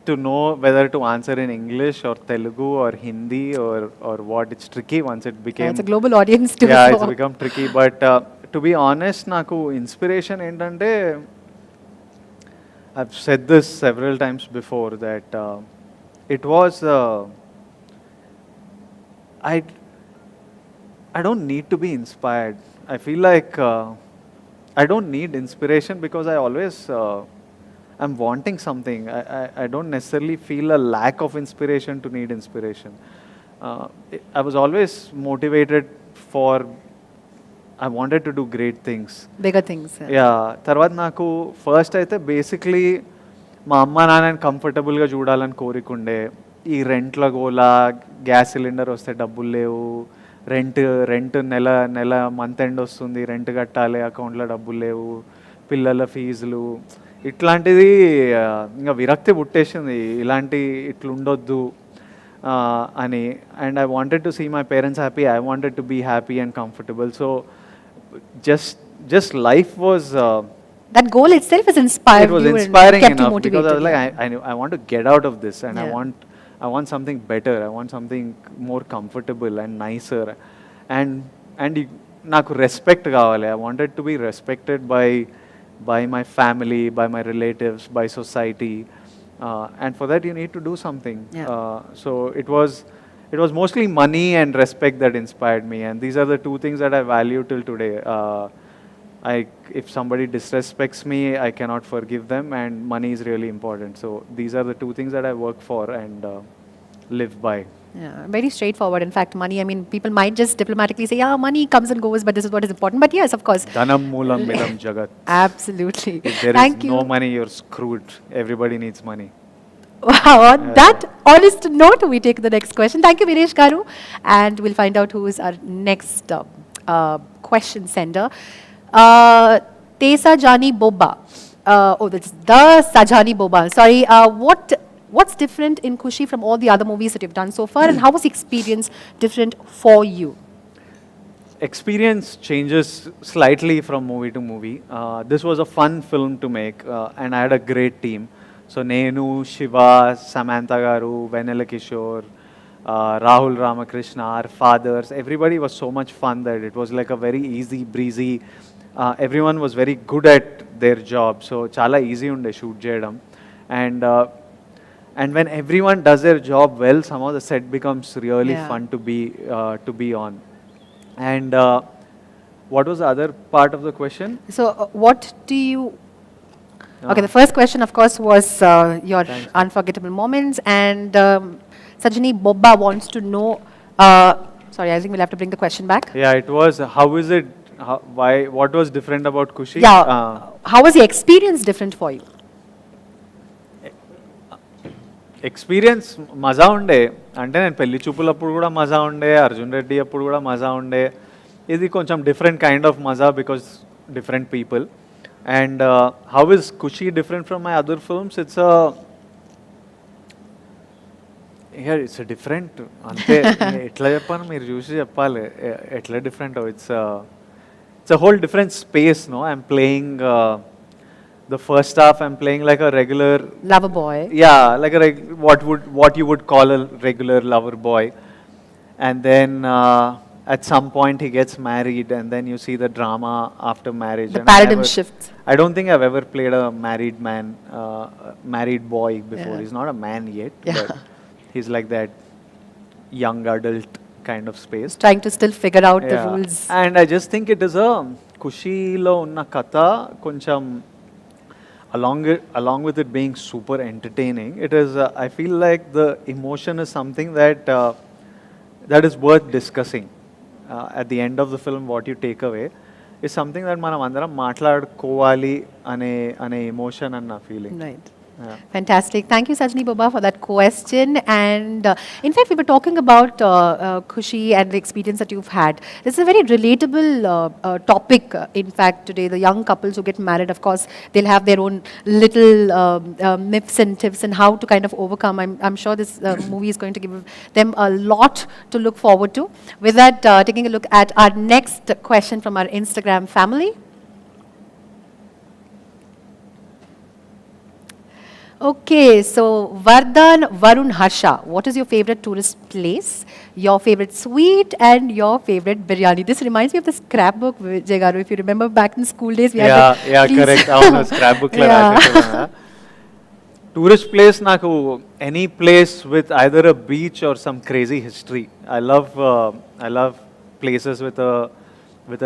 to know whether to answer in English or Telugu or Hindi or what. It's tricky once it became. It's a global audience too. Yeah, so- it's become tricky. But to be honest, నాకు inspiration ఏంటంటే, I've said this several times before that it was I don't need to be inspired. I feel like I don't need inspiration because I always I'm wanting something. I don't necessarily feel a lack of inspiration to need inspiration. I was always motivated for, I wanted to do great things. Bigger things. Yeah, తర్వాత నాకు first అయితే basically మా అమ్మ నాన్నని కంఫర్టబుల్గా చూడాలని కోరికుండే. ఈ రెంట్ల గోలా, gas cylinder వస్తే డబ్బులు లేవు, రెంట్ నెల మంత్ ఎండ్ వస్తుంది, రెంట్ కట్టాలి, అకౌంట్లో డబ్బులు లేవు, పిల్లల ఫీజులు, ఇట్లాంటిది ఇంకా విరక్తి పుట్టేసింది. ఇలాంటి ఇట్లుండొద్దు అని. And I wanted to see my parents happy, I wanted to be happy and comfortable. So just life was That goal itself is inspired. it was you and inspiring kept you enough because I was motivated, like, yeah. I want to get out of this, and Yeah. I want something better. I want something more comfortable and nicer, and నాకు respect కావాలి. I wanted to be respected by my family, by my relatives, by society, and for that you need to do something. Yeah. So it was mostly money and respect that inspired me, and these are the two things that I value till today. If somebody disrespects me, I cannot forgive them, and money is really important. So these are the two things that I work for and live by. Yeah, very straightforward. In fact, money, I mean, people might just diplomatically say, yeah, money comes and goes, but this is what is important. But yes, of course. Dhanam moolam midam jagat. Absolutely. If there Thank is you. no money, you're screwed. Everybody needs money. Wow, on that honest note, we take the next question. Thank you, Viresh Garu. And we'll find out who is our next question sender. Tesa Jani Boba. That's the Sajani Boba. Sorry. What's different in Kushi from all the other movies that you've done so far, and how was the experience different for you? Experience changes slightly from movie to movie. This was a fun film to make, and I had a great team. So Nenu, Shiva, Samantha garu, Venela Kishore, Rahul Ramakrishna, our fathers, everybody was so much fun that it was like a very easy breezy. Everyone was very good at their job, so chala easy unde shoot cheyadam. And when everyone does their job well, somehow the set becomes really Yeah. fun to be on. And what was the other part of the question? So, what do you Okay, the first question, of course, was your unforgettable moments, and Sajani Bobba wants to know. Sorry, I think we'll have to bring the question back. Yeah, it was, how is it, why, what was different about Kushi? Yeah, how was the experience different for you? Experience మజా ఉండే, అంటే నేను పెళ్లి చూపులప్పుడు కూడా మజా ఉండే, అర్జున్ రెడ్డి అప్పుడు కూడా మజా ఉండే. ఇది కొంచెం డిఫరెంట్ కైండ్ ఆఫ్ మజా because different people. And how is Kushi different from my other films? It's different అంతే. ఎట్లా చెప్పాను, మీరు చూసి చెప్పాలి ఎట్లా డిఫరెంట్. It's a whole different space. No, I'm playing the first half, I'm playing like a regular Lover boy. Yeah, like what you would call a regular lover boy. And then at some point he gets married, and then you see the drama after marriage. The And paradigm shifts. I don't think I've ever played a married man, married boy before. Yeah. He's not a man yet, Yeah. but he's like that young adult kind of space. He's trying to still figure out the rules. And I just think it is a Kushilo unna katha koncham along with it being super entertaining, it is I feel like the emotion is something that is worth discussing. At the end of the film, what you take away is something that manam andaram maatladukovali ane emotion and na feeling. Right. Yeah. Fantastic. Thank you, Sajani Baba, for that question. And in fact, we were talking about Khushi and the experience that you've had. This is a very relatable topic, in fact, today. The young couples who get married, of course, they'll have their own little myths and tips and how to kind of overcome. I'm sure this movie is going to give them a lot to look forward to. With that, taking a look at our next question from our Instagram family. Okay, so Vardhan Varun Harsha, what is your favorite tourist place, your favorite sweet, and your favorite biryani? This reminds me of the scrapbook, Vijay Garu. If you remember back in school days, we had please. Correct. Avunu scrapbook la raasitana. Tourist place naku any place with either a beach or some crazy history. I love places with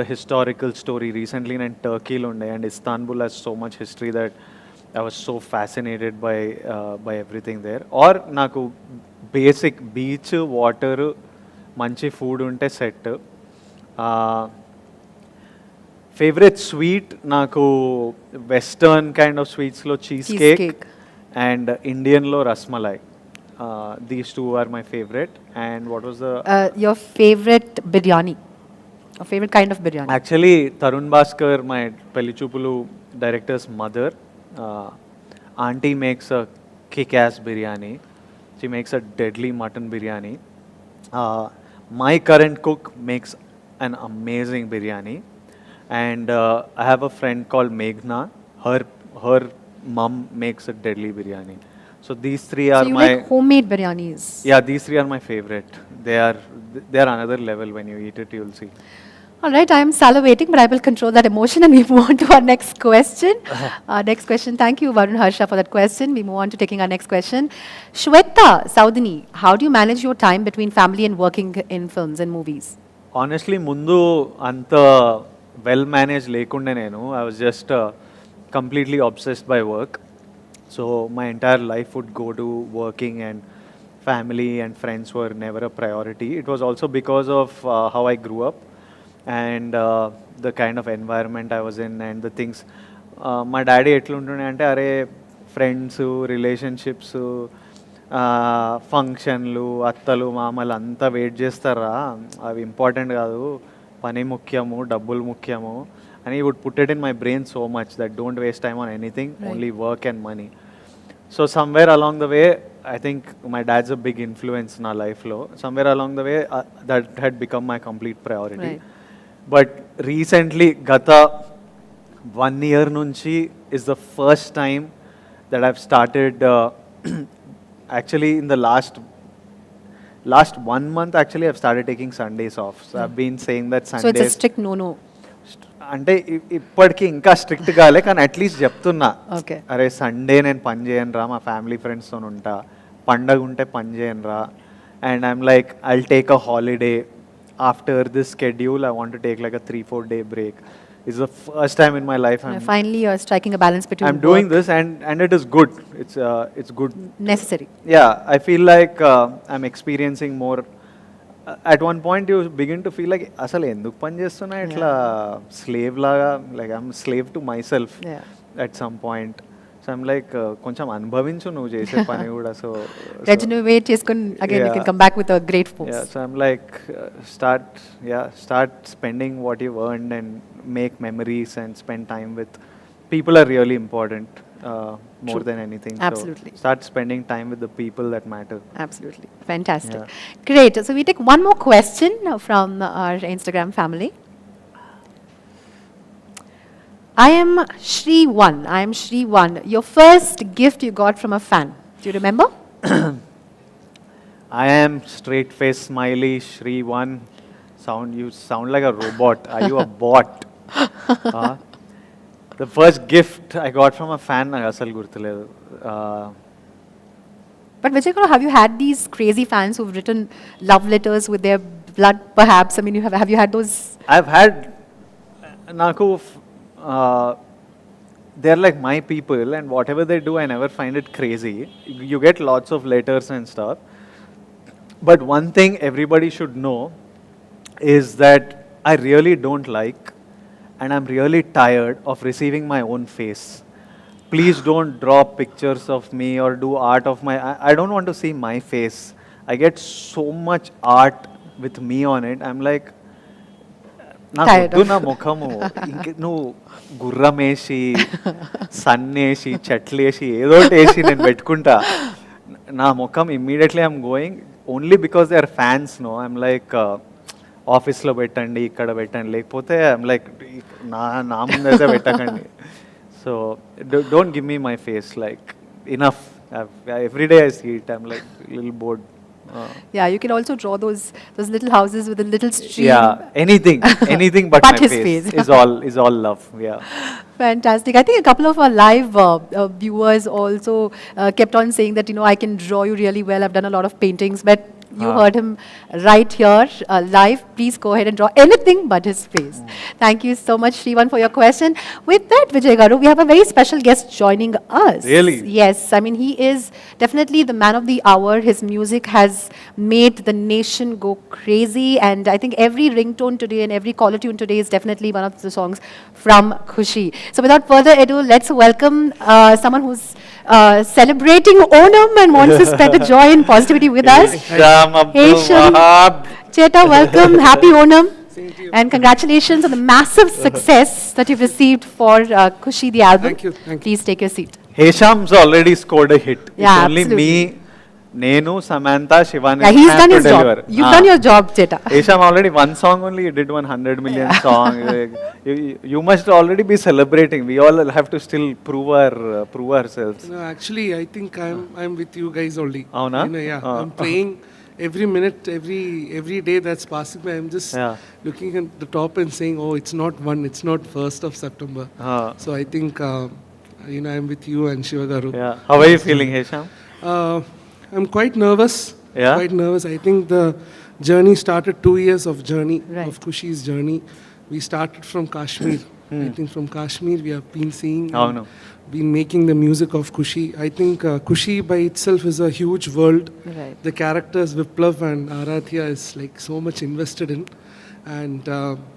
a historical story. Recently in Turkey lo unde, and Istanbul has so much history that I was so fascinated by everything there. Or naku basic beach, water, manchi food unte set. Favorite sweet naku western kind of sweets lo cheesecake and Indian lo rasmalai. These two are my favorite. And what was the your favorite biryani? Your favorite kind of biryani? Actually, Tarun Bhaskar, my Pelli Choopulu director's mother, auntie makes a kick-ass biryani. She makes a deadly mutton biryani. My current cook makes an amazing biryani. And I have a friend called Meghna. Her mom makes a deadly biryani. So these three are so you my like homemade biryanis? Yeah, these three are my favorite. They are another level. When you eat it, you'll see. All right, I am salivating, but I will control that emotion and we move on to our next question. Next question. Thank you, Varun Harsha, for that question. We move on to taking our next question. Shweta Saudini, how do you manage your time between family and working in films and movies? Honestly, mundu anta well managed lekunde nenu. I was just completely obsessed by work. So my entire life would go to working, and family and friends were never a priority. It was also because of how I grew up and the kind of environment I was in and the things. My daddy etluntunde ante are friends, relationships, ఫంక్షన్లు, అత్తలు, మామలు అంతా wait చేస్తారా, అవి important కాదు, పని ముఖ్యము, డబ్బులు ముఖ్యము అని would put it in my brain so much that don't waste time on anything, only work and money. So somewhere along the way I think my dad's a big influence in our life lo. Somewhere along the way that had become my complete priority. Right. But recently, gata 1 year nunchi is the first time that I've started actually in the last 1 month actually I've started taking Sundays off. So I've been saying that Sundays. So it's a strict no. అంటే ఇప్పటికీ ఇంకా strict కాలే, కానీ at least చెప్తున్నా, అరే Sunday నేను పని చేయను రా, మా ఫ్యామిలీ ఫ్రెండ్స్తో ఉంటా, పండగ ఉంటే పని చేయను రా. And I'm like I'll take a holiday after this schedule, I want to take like a 3-4 day break. It's the first time in my life Finally, you're striking a balance between I'm doing work this, and it is good. It's good. necessary. Yeah, I feel like I'm experiencing more. At one point, you begin to feel like అసలు ఎందుకు పని చేస్తున్నా ఇట్లా slave లాగా, like I'm slave to myself Yeah. at some point. So I'm like కొంచెం అనుభవించు నువ్వు చేసే పని కూడా. So Regenerate చేసుకొని again you can come back with a great force. yeah, so I'm like start spending what you've earned and make memories and spend time with people are really important more than anything. Absolutely. So start spending time with the people that matter. Absolutely. Fantastic. Great. So we take one more question from our Instagram family. I am Shri1. Your first gift you got from a fan. Do you remember? I am straight face smiley Shri1. You sound like a robot. Are you a bot? The first gift I got from a fan, నాకు అసలు గుర్తులేదు. But Vijay Garu, have you had these crazy fans who've written love letters with their blood perhaps? I mean, have you had those? I've had, నాకు they're like my people, and whatever they do, I never find it crazy. You get lots of letters and stuff. But one thing everybody should know is that I really don't like, and I'm really tired of receiving my own face. Please don't draw pictures of me or do art of my. I don't want to see my face. I get so much art with me on it. I'm like, నా ముఖము ఇంక నువ్వు గుర్రం వేసి సన్నేసి చెట్లేసి ఏదో వేసి నేను పెట్టుకుంటా. నా ముఖం immediately I'm going only because they are fans. No I'm like ఆఫీస్లో పెట్టండి, ఇక్కడ పెట్టండి, లేకపోతే ఐఎమ్ లైక్ నా ముందైతే పెట్టకండి. So don't give me my face, like enough. Every day I see it, I'm like little bored. Yeah, you can also draw those little houses with a little stream. Yeah, anything but my his face face. is all love. Yeah. Fantastic. I think a couple of our live viewers also kept on saying that, I can draw you really well. I've done a lot of paintings, but you heard him right here live. Please go ahead and draw anything but his face. Thank you so much, Shrivan, for your question. With that, Vijay Garu, we have a very special guest joining us. Really? Yes. I mean, he is definitely the man of the hour. His music has made the nation go crazy. And I think every ringtone today and every caller tune today is definitely one of the songs from Khushi. So without further ado, let's welcome someone who's celebrating Onam and wants to spread the joy and positivity with us. Hey, Sham. Cheta, welcome. Happy Onam. And congratulations on the massive success that you've received for Khushi, the album. Thank you. Please take your seat. Hesham's already scored a hit. Yeah, It's only absolutely. me, Nenu, Samantha, Shiva. Yeah, he's have done to his deliver. job. You've done your job, Cheta. Hesham already one song only, you did 100 million song. You must already be celebrating. We all have to still prove ourselves. No, actually, I think I'm with you guys only. Avuna? I'm playing every minute, every day that's passing by. I'm just looking at the top and saying, oh, it's not 1st of September. So I think I'm with you and Shiva Garu. Yeah. How are you feeling, Hesham? I'm quite nervous. Yeah? Quite nervous. I think the journey started 2 years of journey, Right. of Khushi's journey. We started from Kashmir. I think from Kashmir we have been seeing, Avunu. been making the music of Khushi. I think Khushi by itself is a huge world. Right. The characters Viplav and Aradhya is like so much invested in. And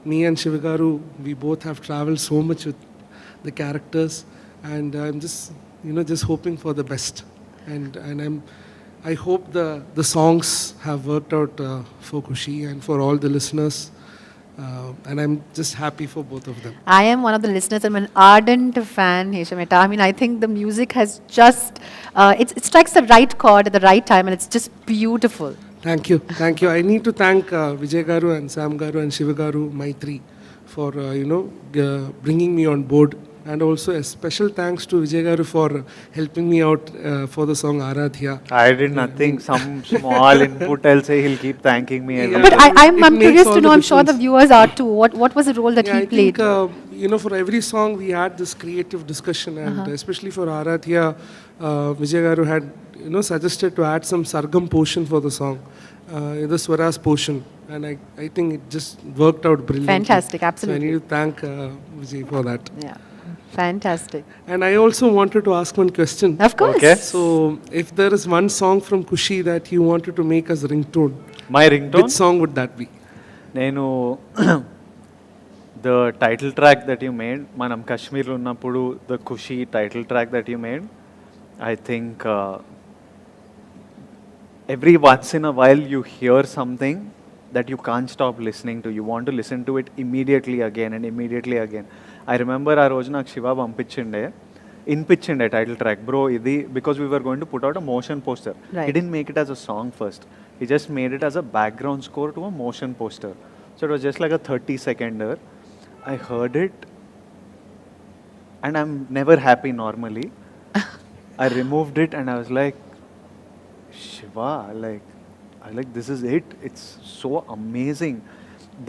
me and Shivagaru, we both have traveled so much with the characters. And I'm just hoping for the best. And I hope the songs have worked out for Khushi and for all the listeners. And I'm just happy for both of them. I am one of the listeners. I'm an ardent fan, Heshameta. I mean, I think the music has just, it strikes the right chord at the right time, and it's just beautiful. Thank you. I need to thank Vijay Garu and Sam Garu and Shiva Garu, my three, for bringing me on board. And also a special thanks to Vijay Garu for helping me out for the song Aradhya. I did nothing. Some small input. I'll say he'll keep thanking me. Yeah. But I'm It makes curious all to the know, I'm sure the difference. viewers are too. What was the role that he I played? think, for every song we had this creative discussion, and especially for Aradhya, Vijay Garu had, suggested to add some sargam portion for the song. the Swara's portion, and I think it just worked out brilliantly. Fantastic, So I absolutely. need to thank Vijay for that. Yeah, fantastic. And I also wanted to ask one question. Of course. Okay. So, if there is one song from Kushi that you wanted to make as ringtone, my ringtone which song would that be? నేను the title track that you made మనం కాశ్మీర్లో ఉన్నప్పుడు the Khushi title track that you made I think every once in a while you hear something that you can't stop listening to. You want to listen to it immediately again and immediately again. I remember ఆ రోజు నాకు Shiva వినిపించిండే title track bro ఇది because we were going to put out a motion poster Right. he didn't make it as a song first. He just made it as a background score to a motion poster. So it was just like a 30-seconder. I heard it and I'm never happy normally. I removed it and I was like, Shiva, I like this is it. It's so amazing.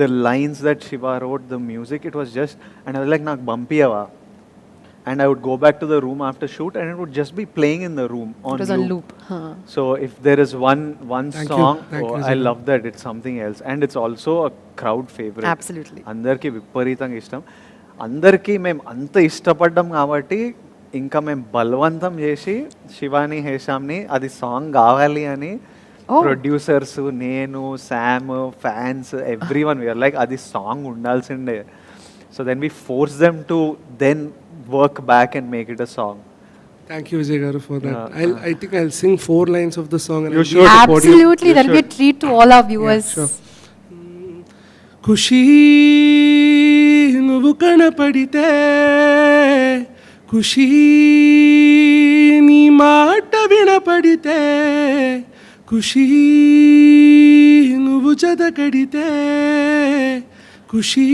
The lines that Shiva wrote, the music, it was just, and I was like, nak bumpiyava. And I would go back to the room after shoot and it would just be playing in the room on It was on loop. Huh. So if there is one Thank you. song, Thank you, I Shiva. love that. It's something else. And it's also a crowd favorite. Absolutely. అందరికీ విపరీతంగా ఇష్టం. అందరికీ మేము అంత ఇష్టపడ్డాం కాబట్టి ఇంకా మేము బలవంతం చేసి శివాని హేషామ్ని అది సాంగ్ కావాలి అని Oh. ప్రొడ్యూసర్స్ నేను Sam fans everyone we're like అది సాంగ్ ఉండాల్సిండే. So then we force them to then work back and make it a song. Thank you, Vijay Garu, for that. Yeah. I think I'll sing 4 lines of the song. And You I'll should. leave the podium. Absolutely, You that'll be a should. treat to all our viewers. Yeah, sure. ఖుషీ నువ్వు కనపడితే ఖుషీ నీ మాట వినపడితే ఖుషీ నువ్వు జతకడితే ఖుషీ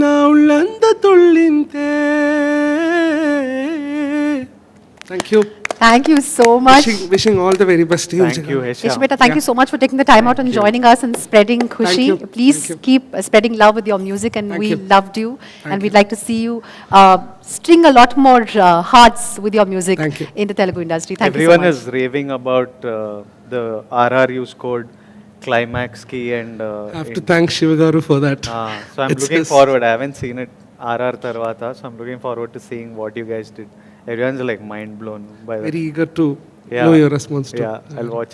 నా ఉళ్ళంత తొళ్ళింతే. Thank you. Thank you so much. Wishing all the very best to you. Thank you, Hesham. Ishmita, thank you so much for taking the time out and joining us and spreading Khushi. you. Please Thank you. keep spreading love with your music, and Thank we you. loved you. And Thank we'd like to see you string a lot more hearts with your music Thank you. in the Telugu industry. Thank Everyone you so much. is raving about the RR you scored, climax key and I have to thank Shiva Garu for that. so I'm It's looking his- forward. I haven't seen it RR tarvata, so I'm looking forward to seeing what you guys did. Everyone's like mind blown by that. Very eager to Yeah. know your response to. Yeah, I'll watch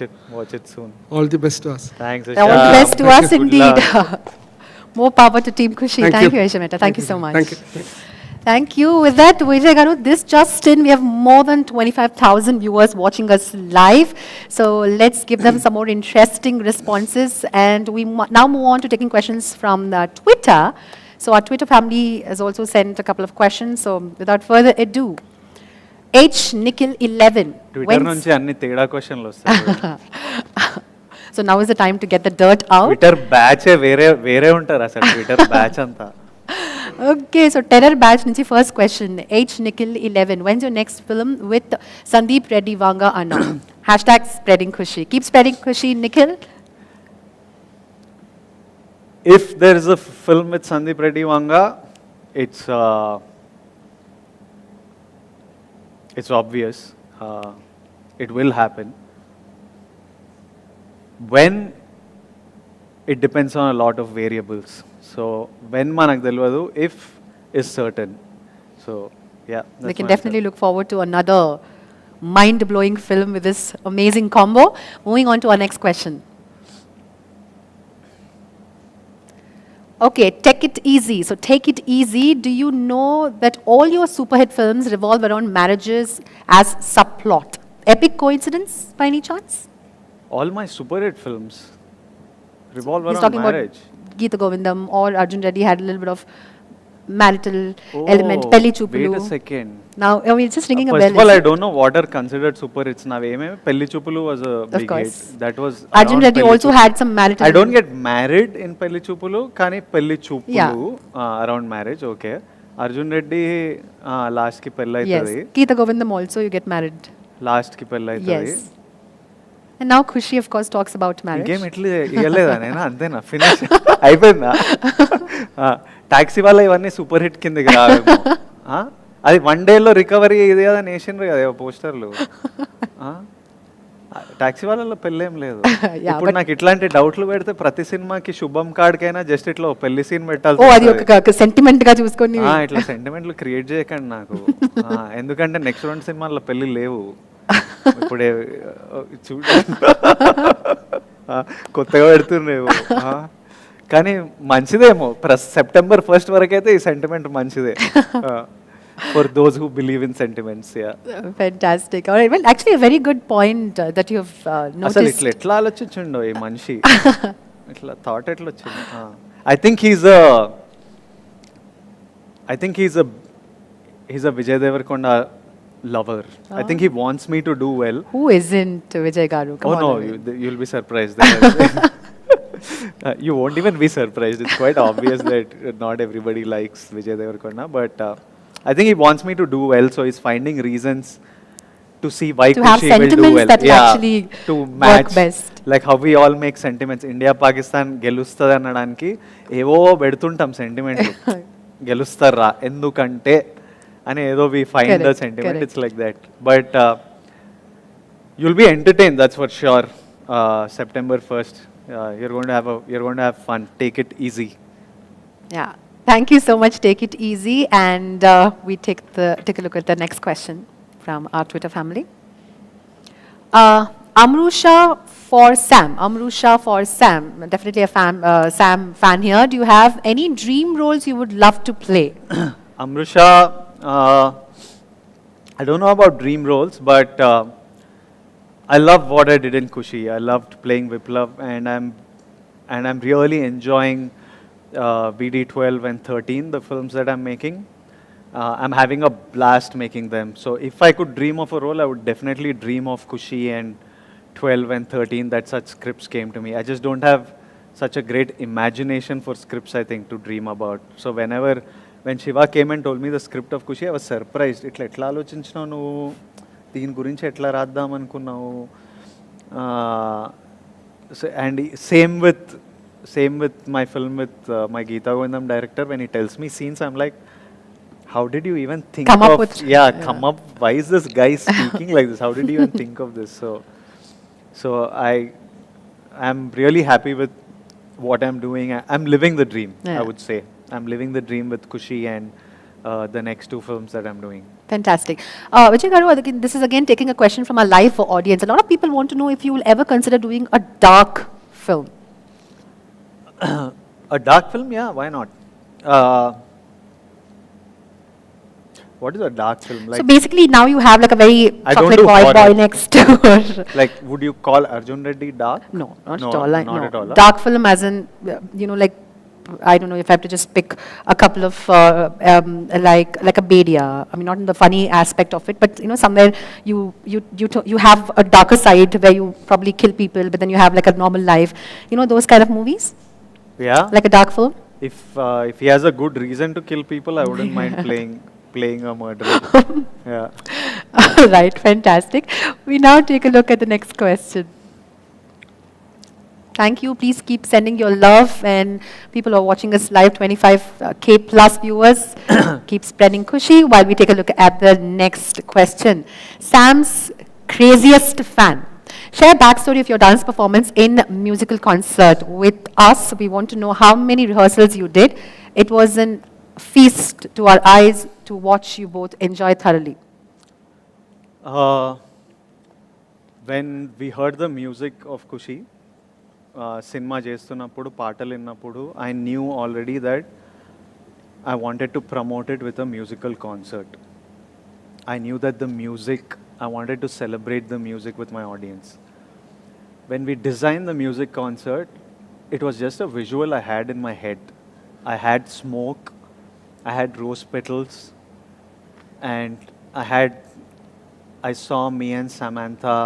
it soon. All the best to us. Thanks, All the Isha. best to Thank us you. Good indeed. luck. More power to Team Khushi. Thank Thank you. you, Ishmita. Thank you so much. Thank you. Thank you. With that, Vijay Garu, this just in, we have more than 25,000 viewers watching us live. So let's give them some more interesting responses. And we now move on to taking questions from Twitter. So our Twitter family has also sent a couple of questions. So without further ado, H Nikhil 11. Twitter నుంచి అన్ని తేడా క్వశ్చన్లు వస్తాయి. So now is the time to get the dirt out. Twitter batch వేరే ఉంటారు అసలు Twitter batch అంతా. Okay, so Terror Batch nunchi first question. H Nikhil 11. When's your next film with Sandeep Reddy Vanga Anna? Hashtag spreading Khushi. Keep spreading Khushi, Nikhil. If there is a film with Sandeep Reddy Vanga, it's obvious. It will happen. When, it depends on a lot of variables. So when manak telvadu, if is certain. So yeah, We that's can my definitely look forward to another mind-blowing film with this amazing combo. Moving on to our next question. Okay, take it easy. So take it easy. Do you know that all your super hit films revolve around marriages as subplot? Epic coincidence by any chance? All my super hit films revolve He's around talking marriage. about Geeta Govindam or Arjun Reddy had a little bit of marital element. Pelli Choopulu. Wait a second. Now, I mean, it's just ringing a First bell. of all, I isn't it? don't know what are considered super hits now. Pelli Choopulu was a big course. hit. That was Arjun around Reddy Pelli also Choopulu. had some marital. I don't get married in Pelli Choopulu, kani Pelli Choopulu Yeah. around marriage, okay. Arjun Reddy last ki pelli Yes. aitadi. Geeta Govindam also, you get married. Last ki pelli aitadi. Yes. And now Khushi, of course, talks about marriage. ఇంకేం ఇట్లా ఇవ్వలేదా నేను అంతేనా finish అయిపోయిందా taxi వల్ల ఇవన్నీ super hit కిందకి రావేమో అది 1 డేలో రికవరీ ఇది కదా నేషన్ కదా పోస్టర్లు టాక్సీ వాళ్ళలో పెళ్ళేం లేదు. Yeah, ఇప్పుడు నాకు ఇట్లాంటి డౌట్లు పెడితే ప్రతి సినిమాకి శుభం కార్డ్కైనా జస్ట్ ఇట్లా ఓ పెళ్లి సీన్ ఓ పెట్టాల్సి అది ఒక సెంటిమెంట్ గా చూసుకొని ఇట్లా సెంటిమెంట్లు క్రియేట్ చేయకండి నాకు. ఎందుకంటే నెక్స్ట్ 2 సినిమాల్లో పెళ్లి లేవు. ఇప్పుడే చూడ కొత్తగా పెడుతుండేమో. కానీ మంచిదేమో సెప్టెంబర్ 1 వరకైతే ఈ సెంటిమెంట్ మంచిదే. For those who believe in sentiments, yeah. Fantastic. All right. Well, actually, a very good point that you've అసలు noticed. ఇట్లా ఎట్లా ఆలోచించుండో ఈ మనిషి, ఇట్లా థాట్ ఎట్లా వచ్చింది. I think he's a Vijay Deverakonda lover. I think he wants me to do well. Who isn't Vijay Garu? Come on. No, you'll be surprised. You won't even be surprised. It's quite obvious that not everybody likes Vijay Deverakonda, but I think he wants me to do well, so he's finding reasons to see why To have Kushi will do sentiments well. that will actually to work match best. like how we all make sentiments. India Pakistan గెలుస్తుంది అనడానికి ఏవో పెడుతుంటాం సెంటిమెంట్లు. గెలుస్తారా ఎందుకంటే అని ఏదో we find the Correct, sentiment. correct. It's like that. But you'll be entertained, that's for sure. September 1st, you're going to have fun. Take it easy. Yeah. Thank you so much. Take it easy, and we take a look at the next question from our Twitter family. Amrusha for Sam. Amrusha for Sam. Definitely a Sam fan here. Do you have any dream roles you would love to play? Amrusha, I don't know about dream roles, but I love what I did in Kushi. I loved playing Viplav, and I'm really enjoying VD12 and 13, the films that I'm making. I'm having a blast making them. So if I could dream of a role, I would definitely dream of Kushi and 12 and 13, that such scripts came to me. I just don't have such a great imagination for scripts, I think, to dream about. So when Shiva came and told me the script of Kushi, I was surprised. ఇట్లా ఎట్లా ఆలోచించినావు నువ్వు, దీని గురించి ఎట్లా రాద్దాం అనుకున్నావు. And same with my film with my Geeta Govindam director. When he tells me scenes, I'm like, how did you even think Come up of with- come up, why is this guy speaking like this? How did you even think of this? So I'm really happy with what I'm doing. I'm living the dream, I Yeah. would say. I'm living the dream with Kushi and the next 2 films that I'm doing. Fantastic. Vijay Garu, this is again taking a question from our live audience. A lot of people want to know if you will ever consider doing a dark film. A dark film? Yeah, why not? What is a dark film? So basically, now you have like a very I don't chocolate do boy horror. next door. Like, would you call Arjun Reddy dark? No, not No, at all. not No. at all. Dark film as in, like, I don't know if I have to just pick a couple of, like a Bedia. I mean, not in the funny aspect of it, but, somewhere you have a darker side where you probably kill people, but then you have like a normal life. Those kind of movies? Yeah. Like a dark film? If he has a good reason to kill people, I wouldn't mind playing a murderer. Yeah. Right, fantastic. We now take a look at the next question. Thank you. Please keep sending your love, and people who are watching us live, 25K plus viewers, keep spreading Kushi while we take a look at the next question. Sam's craziest fan. Share a backstory of your dance performance in musical concert with us. We want to know how many rehearsals you did. It was a feast to our eyes to watch you both enjoy thoroughly. When we heard the music of Kushi, cinema చేస్తున్నప్పుడు పాటలు విన్నప్పుడు I knew already that I wanted to promote it with a musical concert. I knew that the music, I wanted to celebrate the music with my audience. When we designed the music concert, it was just a visual I had in my head. I had smoke, I had rose petals, and I saw me and Samantha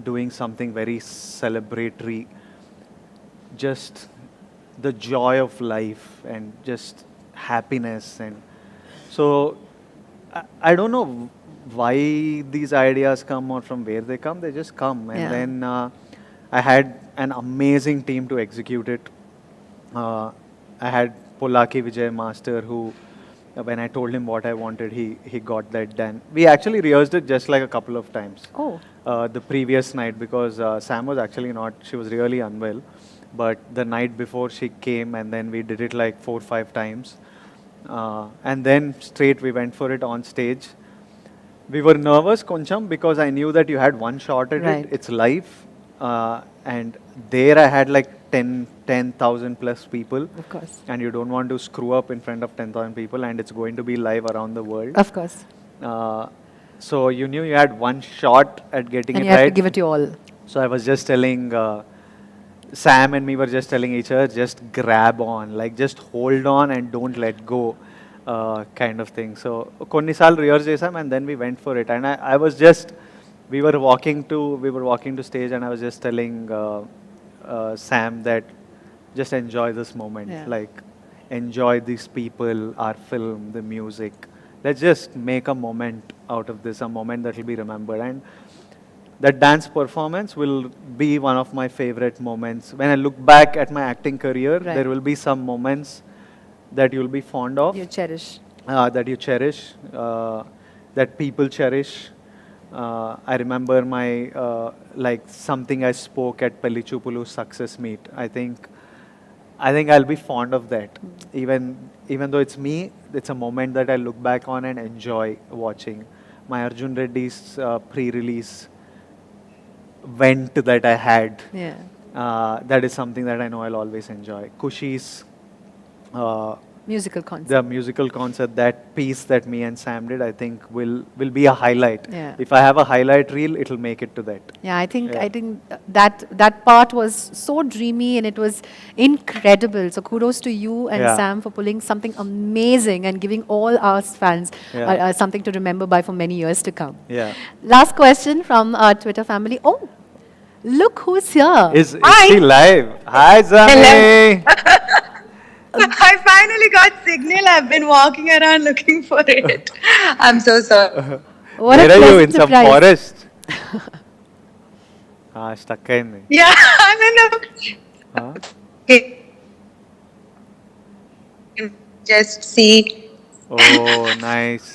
doing something very celebratory, just the joy of life and just happiness. And so I don't know why these ideas come or from where they come, they just come. And Yeah. then I had an amazing team to execute it. I had Polaki Vijay Master, who when I told him what I wanted, he got that done. We actually rehearsed it just like a couple of times. Oh. the previous night because Sam was actually not, she was really unwell. But the night before she came and then we did it like 4-5 times. And then straight we went for it on stage. We were nervous koncham because I knew that you had one shot at Right. it. It's live. And there I had like 10,000 plus people. Of course. And you don't want to screw up in front of 10,000 people and it's going to be live around the world. Of course. So you knew you had one shot at getting And it you have right. to give it your all. So I was just telling Sam and me were just telling each other, just grab on, like just hold on and don't let go, kind of thing. So konnisal rehearse chesam and then we went for it. And I was just, we were walking to stage and I was just telling Sam that just enjoy this moment, Yeah. like enjoy these people, our film, the music. Let's just make a moment out of this, a moment that will be remembered. And that dance performance will be one of my favorite moments. When I look back at my acting career, Right. there will be some moments that you'll be fond of, You cherish. that you cherish, that people cherish. I remember my, like something I spoke at Pelli Chupulu's success meet. I think I'll be fond of that. Even though it's me, it's a moment that I look back on and enjoy watching. My Arjun Reddy's pre-release vent that I had, Yeah. that is something that I know I'll always enjoy. Kushi's, Musical concert. the musical concert, that piece that me and Sam did, I think will be a highlight. Yeah. If I have a highlight reel, it'll make it to that. Yeah, I think Yeah. that part was so dreamy and it was incredible. So kudos to you and Yeah. Sam for pulling something amazing and giving all us fans Yeah. something to remember by for many years to come. Yeah. Last question from our Twitter family. Oh, look who's here. Is she live? Hi, Zami. I finally got signal. I've been walking around looking for it. I'm so sorry. What Where a are you? pleasant In some surprise. forest? Stuck అయింది. Yeah, I'm in the. Huh? Okay. Just see. Oh, nice.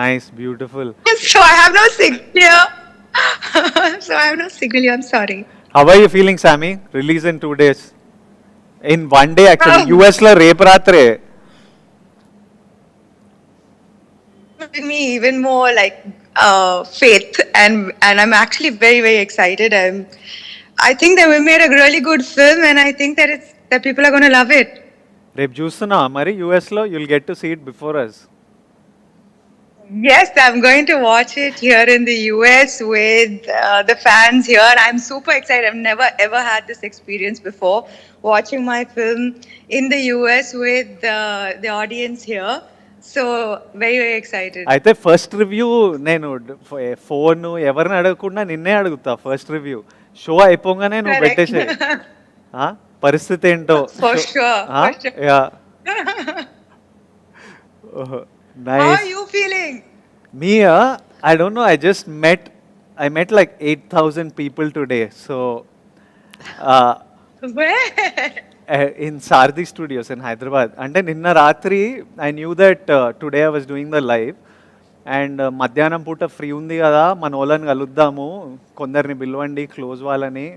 Nice, beautiful. So I have no signal here. So I have no signal here. I'm sorry. How are you feeling, Sammy? Release in 2 days. In 1 day, actually. Um, US లో రేపు రాత్రే. Giving me even more like faith, and I'm actually very very excited. I think that we made a really good film, and I think that people are going to love it. రేపు చూస్తున్నావా మరి US లో? You'll get to see it before us. Yes, I'm going to watch it here in the US with the fans here. I'm super excited. I've never ever had this experience before, watching my film in the US with the audience here. So very very excited. అయితే first review నేను phone ఎవరిని అడగకుండా నిన్నే అడుగుతా. First review show అయిపోగానే నువ్వు Correct. పెట్టేసే. పరిస్థితి ఏంటో. For sure, for sure. Yeah. How are nice. you feeling? Me, I don't know. I met like 8,000 people today. So, Where? in Sardi Studios in Hyderabad. And then ninna ratri, I knew that today I was doing the live. And మధ్యాహ్నం పూట free ఉంది కదా, మన వాళ్ళని కలుద్దాము, కొందరిని పిలవండి close వాళ్ళని,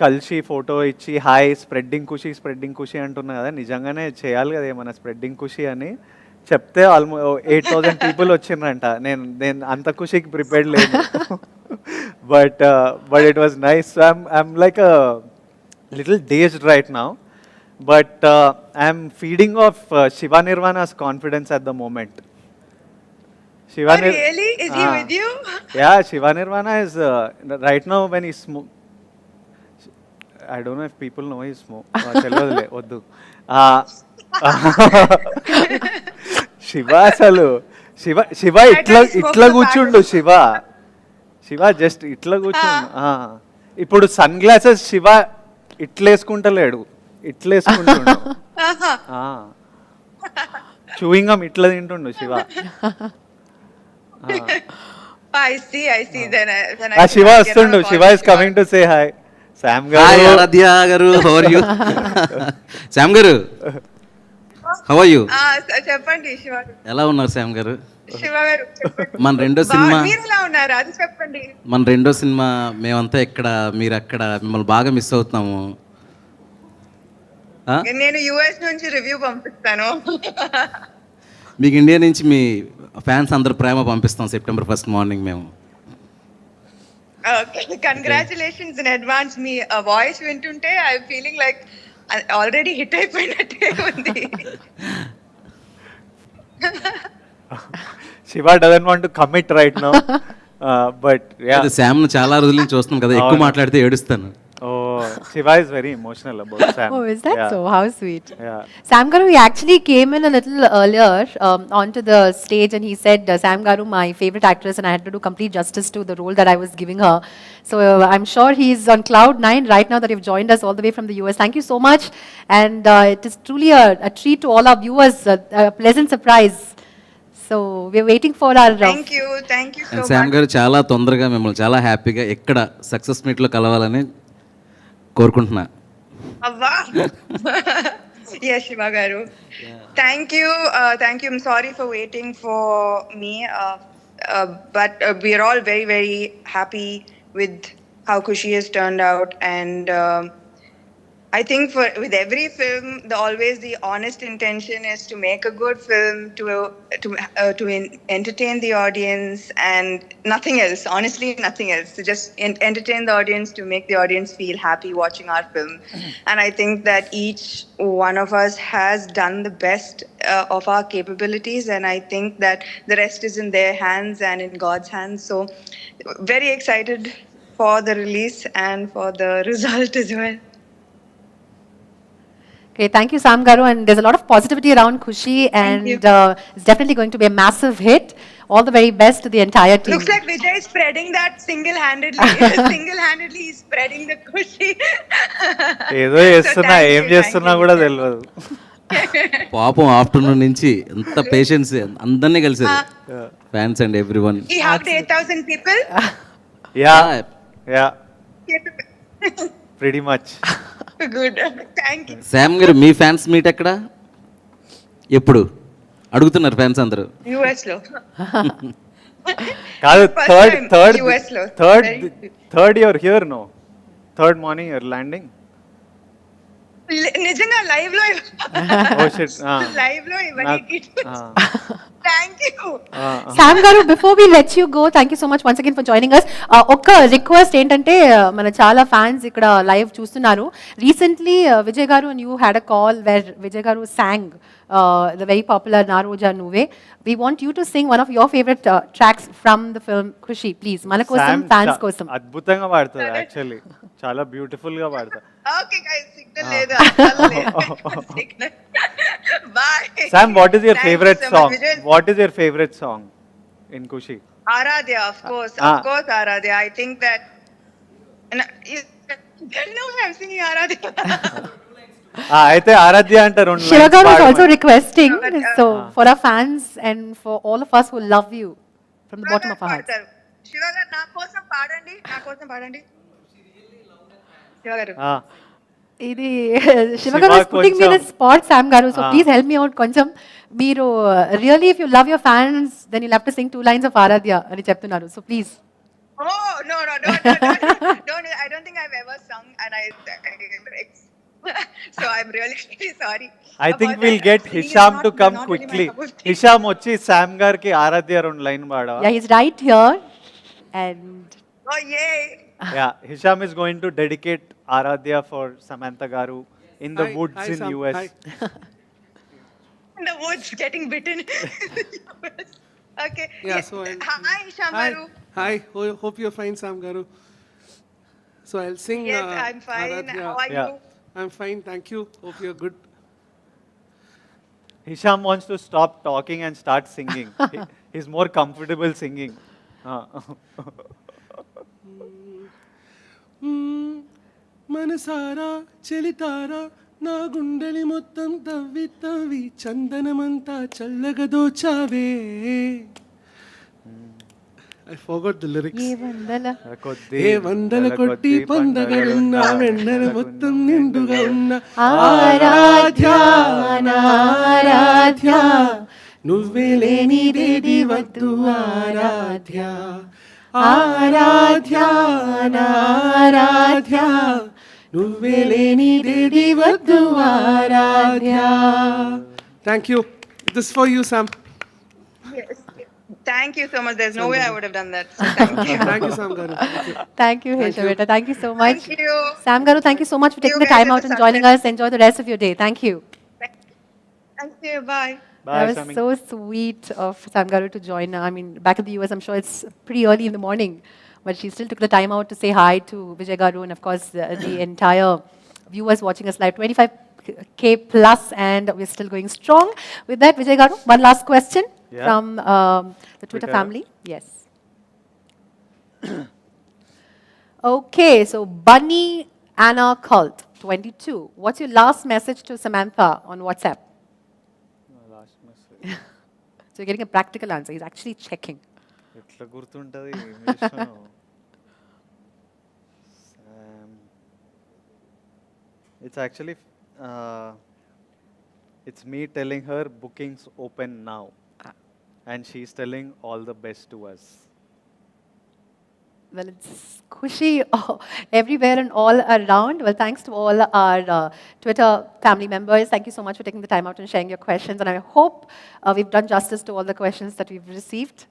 కలిసి ఫోటో ఇచ్చి హాయ్ స్ప్రెడ్డింగ్ ఖుషి అంటున్నా కదా, నిజంగానే చేయాలి కదా ఏమన్నా స్ప్రెడ్డింగ్ ఖుషి అని చెప్తే ఆల్మోస్ట్ 8,000 పీపుల్ వచ్చిండ్రంట. నేను అంత ఖుషికి ప్రిపేర్డ్ లేదు. But it was nice. I'm like a little dazed right now, but I'm feeding off Shiva Nirvana's confidence at the moment. Oh, really? Is he with you? Yeah, Shiva Nirvana is right now when he smoke. I don't know if people know he smoke. తెలియదులే, వద్దు. శివ అసలు శివ ఇట్లా కూర్చుండు. Shiva just ఇట్లా కూర్చుండు. ఇప్పుడు sunglasses Shiva ఇట్లేసుకుంటలేడు, ఇట్లేసుకుంటుండు. చూయింగ్ గమ్ ఇట్లా తింటుండు Shiva. I see. Then I Shiva వస్తుండు. Shiva is coming to say hi. Sam hi గారు. ఆరాధ్య గారు, హౌ ఆర్ యు? శామ్ గారు హౌ ఆర్ యూ? చెప్పండి శివ ఎలా ఉన్నారు శ్యామ్ గారు? శివ గారు చెప్పండి. మన రెండో సినిమా మీరు ఎలా ఉన్నారు అది చెప్పండి. మన రెండో సినిమా మేమంతా ఇక్కడ మీరు అక్కడ మిమ్మల్ని బాగా మిస్ అవుతున్నాము. ఆ? నేను యుఎస్ నుంచి రివ్యూ పంపిస్తాను. మీకు ఇండియా నుంచి మీ ఫ్యాన్స్ అందరు ప్రేమ పంపిస్తాం September 1st మార్నింగ్ మేము. Congratulations in advance. మీ వాయిస్ వింటుంటే I feeling like already hit అయిపోయినట్టే ఉంది. Shiva doesn't want to commit right now, but yeah. అది శామ్ను చాలా రోజుల నుంచి చూస్తున్నాం కదా, ఎక్కువ మాట్లాడితే ఏడుస్తాను. Oh, Shiva is very emotional about Sam. Oh, is that so? How sweet. Yeah. Sam Garu, he actually came in a little earlier onto the stage and he said, Sam Garu, my favorite actress, and I had to do complete justice to the role that I was giving her. So I'm sure he's on cloud 9 right now that you've joined us all the way from the US. Thank you so much. And it is truly a treat to all our viewers, a pleasant surprise. So we're waiting for our... thank you so and Sam much. గారు చాలా తొందరగా మిమ్మల్ని చాలా హ్యాపీగా ఎక్కడ success మీట్లో కలవాలని కోరుకుంటున్నా. అవ్వా. Yes, Shiva garu. Thank you. I'm sorry for waiting for me, but we are all very, very happy with how Kushi has turned out, and I think with every film, always the honest intention is to make a good film, to entertain the audience, and nothing else. Honestly, nothing else. To just entertain the audience, to make the audience feel happy watching our film. And I think that each one of us has done the best of our capabilities, and I think that the rest is in their hands and in God's hands. So, very excited for the release and for the result as well. Okay, thank you, Sam Garu. And there's a lot of positivity around Kushi, and it's definitely going to be a massive hit. All the very best to the entire team. Looks like Vijay is spreading that single-handedly. Single-handedly, he's spreading the Kushi. ఏదో చేస్తున్నా, ఏం చేస్తున్నా కూడా తెలియదు. పాపం afternoon నుంచి ఎంత patience, అందరినీ కలిసారు fans and everyone. He hugged 8,000 people. Yeah, pretty much. Good. Thank you. Sam గారు మీ ఫ్యాన్స్ మీట్ ఎక్కడ ఎప్పుడు అడుగుతున్నారు ఫ్యాన్స్ అందరూ? US లో. కాదు, US లో. Third you're here, no? Third morning you're landing. నిజంగా లైవ్ లో. Oh shit. లైవ్ లో ఇవన్నీ. Thank you. Sam Garu, before we let you go, thank you so much once again for joining us. ఒక్క request ఏంటంటే, మన చాలా fans ఇక్కడ live చూస్తున్నారు. రీసెంట్లీ విజయ్ గారు and you had a call where Vijay గారు sang the very popular Na Roja Nuve. We want you to sing one of your favorite tracks from the film Kushi, please. మన కోసం, fans కోసం. అద్భుతంగా పాడతారు actually, చాలా beautiful గా పాడతారు. Okay guys, signal లేదు. Signal. Bye. Sam, what is your Thank favorite you so much, song? Vijay. What is your favorite song in Kushi? Aradhya, of course, Aradhya. I think that. You know I'm singing Aradhya. అయితే ఆరాధ్య అంటారు. Shiva Garu is also requesting, so for our fans and for all of us who love you from the bottom of our hearts. Shiva garu, నా కోసం పాడండి. Shiva garu. ఇది Shiva Garu is putting me in a spot, Sam Garu, so please help me out కొంచెం. మీరు really if you love your fans, then you'll have to sing 2 lines of Aradhya అని చెప్తున్నారు, so please. Oh no, don't. I don't think I've ever sung, and so I'm really sorry. I think we'll get Hisham to come quickly. Hisham వచ్చి Sam గారికి ఆరాధ్య 2 line పాడవా? Yeah, he's right here, and Oh yay. Yeah, Hisham is going to dedicate Aradhya for Samantha Garu in the woods in Sam. US. Hi. In the woods, getting bitten. Okay. Yeah, so hi, Hisham Garu. Hi. Hope you're fine, Sam Garu. So I'll sing. Yes, I'm fine. Aradhya. How are Yeah. you? I'm fine, thank you. Hope you're good. Hisham wants to stop talking and start singing. He's more comfortable singing. మనసారా చెలితారా నా గుండెలి మొత్తం తవ్వి తవ్వి చందనమంతా చల్లగా దోచావే. I forgot the lyrics. ఏ వందల కొద్ది ఏ వందల కొట్టి పండగలున్న వెన్నెల మొత్తం నిండుగా ఉన్న ఆరాధ్య ఆరాధ్య నువ్వే లేనిదేది వద్దు ఆరాధ్య ఆరాధ్య ఆరాధ్య నువ్వే లేనిదేది వద్దు ఆరాధ్య. Thank you. This is for you, Sam. Yes. Thank you so much. There's no way I would have done that. So thank you. Thank you, Sam Garu. Thank you. Thank you, Hesha Beta. Thank you so much. Thank you. Sam Garu, thank you so much for See taking you the time guys out at and the joining sunset. us. Enjoy the rest of your day. Thank you. Thank you. Bye. Bye, That was Sammy. so sweet of Sam Garu to join. I mean, back in the US, I'm sure it's pretty early in the morning, but she still took the time out to say hi to Vijay Garu and, of course, the entire viewers watching us live, 25K plus, and we're still going strong. With that, Vijay Garu, one last question Yeah. from the Twitter Twitter. family. Yes. Okay, so Bunny Anna Cult, 22. What's your last message to Samantha on WhatsApp? Last message. So you're getting a practical answer. He's actually checking. ఎట్లా గుర్తుంటుంది ఇంగ్లీష్లో? It's actually it's me telling her bookings open now, and she's telling all the best to us. Well, it's Khushi everywhere and all around. Well, thanks to all our Twitter family members. Thank you so much for taking the time out and sharing your questions. And I hope we've done justice to all the questions that we've received.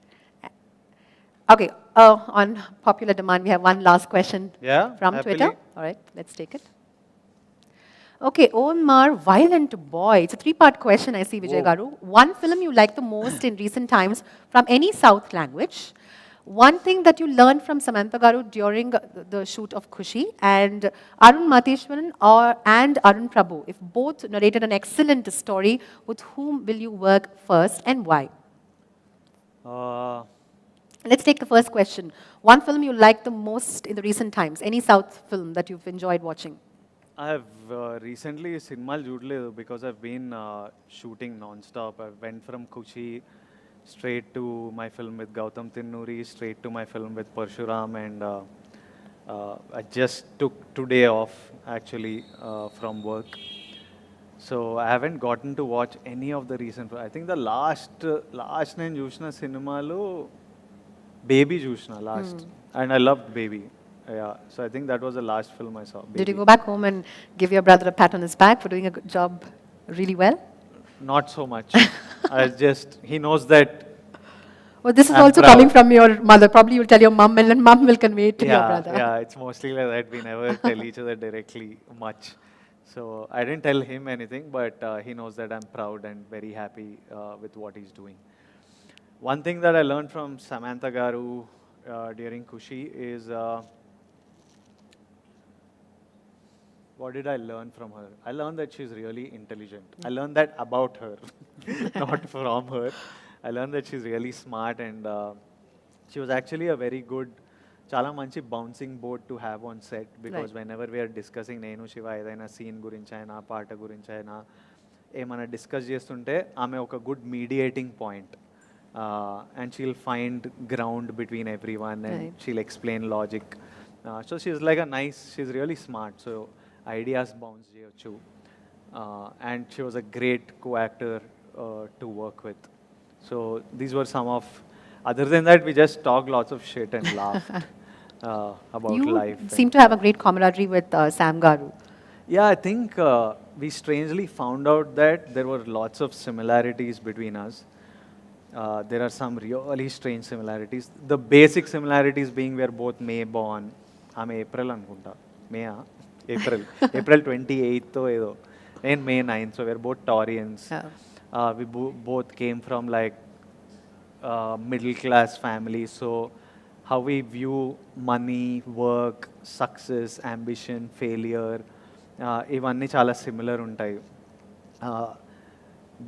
Okay, on popular demand, we have one last question Yeah, from happily. Twitter. All right, let's take it. Okay, Omar, Violent Boy. It's a three-part question, I see, Vijay Whoa. Garu. One film you like the most in recent times from any South language. One thing that you learned from Samantha Garu during the shoot of Khushi, and Arun Matheshwaran and Arun Prabhu, if both narrated an excellent story, with whom will you work first and why? Uh, Let's take the first question. One film you like the most in the recent times, any South film that you've enjoyed watching? I have recently సినిమాలు చూడలేదు because I've been shooting non-stop. I went from Kuchi straight to my film with Gautam Tinnuri, straight to my film with Parshuram, and I just took today off actually from work. So I haven't gotten to watch any of the recent. I think the last నేను చూసిన సినిమాలో Baby చూసిన last, and I loved Baby. Yeah, so I think that was the last film I saw. Did you Baby. go back home and give your brother a pat on his back for doing a good job really well? Not so much. He knows that. Well, this is I'm also proud. coming from your mother. Probably you'll tell your mum, and then mum will convey it to your brother. Yeah, it's mostly like that. We never tell each other directly much. So I didn't tell him anything, but he knows that I'm proud and very happy with what he's doing. One thing that I learned from Samantha Garu during Kushi is what did I learn from her? I learned that she's really intelligent. I learned that about her, not from her. I learned that she's really smart, and she was actually a very good, చాలా మంచి bouncing board to have on set because whenever we're discussing నేను శివ ఏదైనా scene గురించి అయినా పాట గురించి అయినా ఏమైనా డిస్కస్ చేస్తుంటే ఆమె ఒక good mediating point and she'll find ground between every one and she'll explain logic so she's like a nice she's really smart so ideas bounce చేయొచ్చు and she was a great co actor to work with so these were some of other than that we just talked lots of shit and laughed about You life. seem to have a great camaraderie with Sam Garu. Yeah, I think we strangely found out that there were lots of similarities between us. There are some really strange similarities. The basic similarities being we are both May born. I'm April anukunta. May April. April 28th edo. And May 9th. So we're both Taurians. We both came from like middle class family. So how we view money, work, success, ambition, failure, ఇవన్నీ చాలా similar ఉంటాయి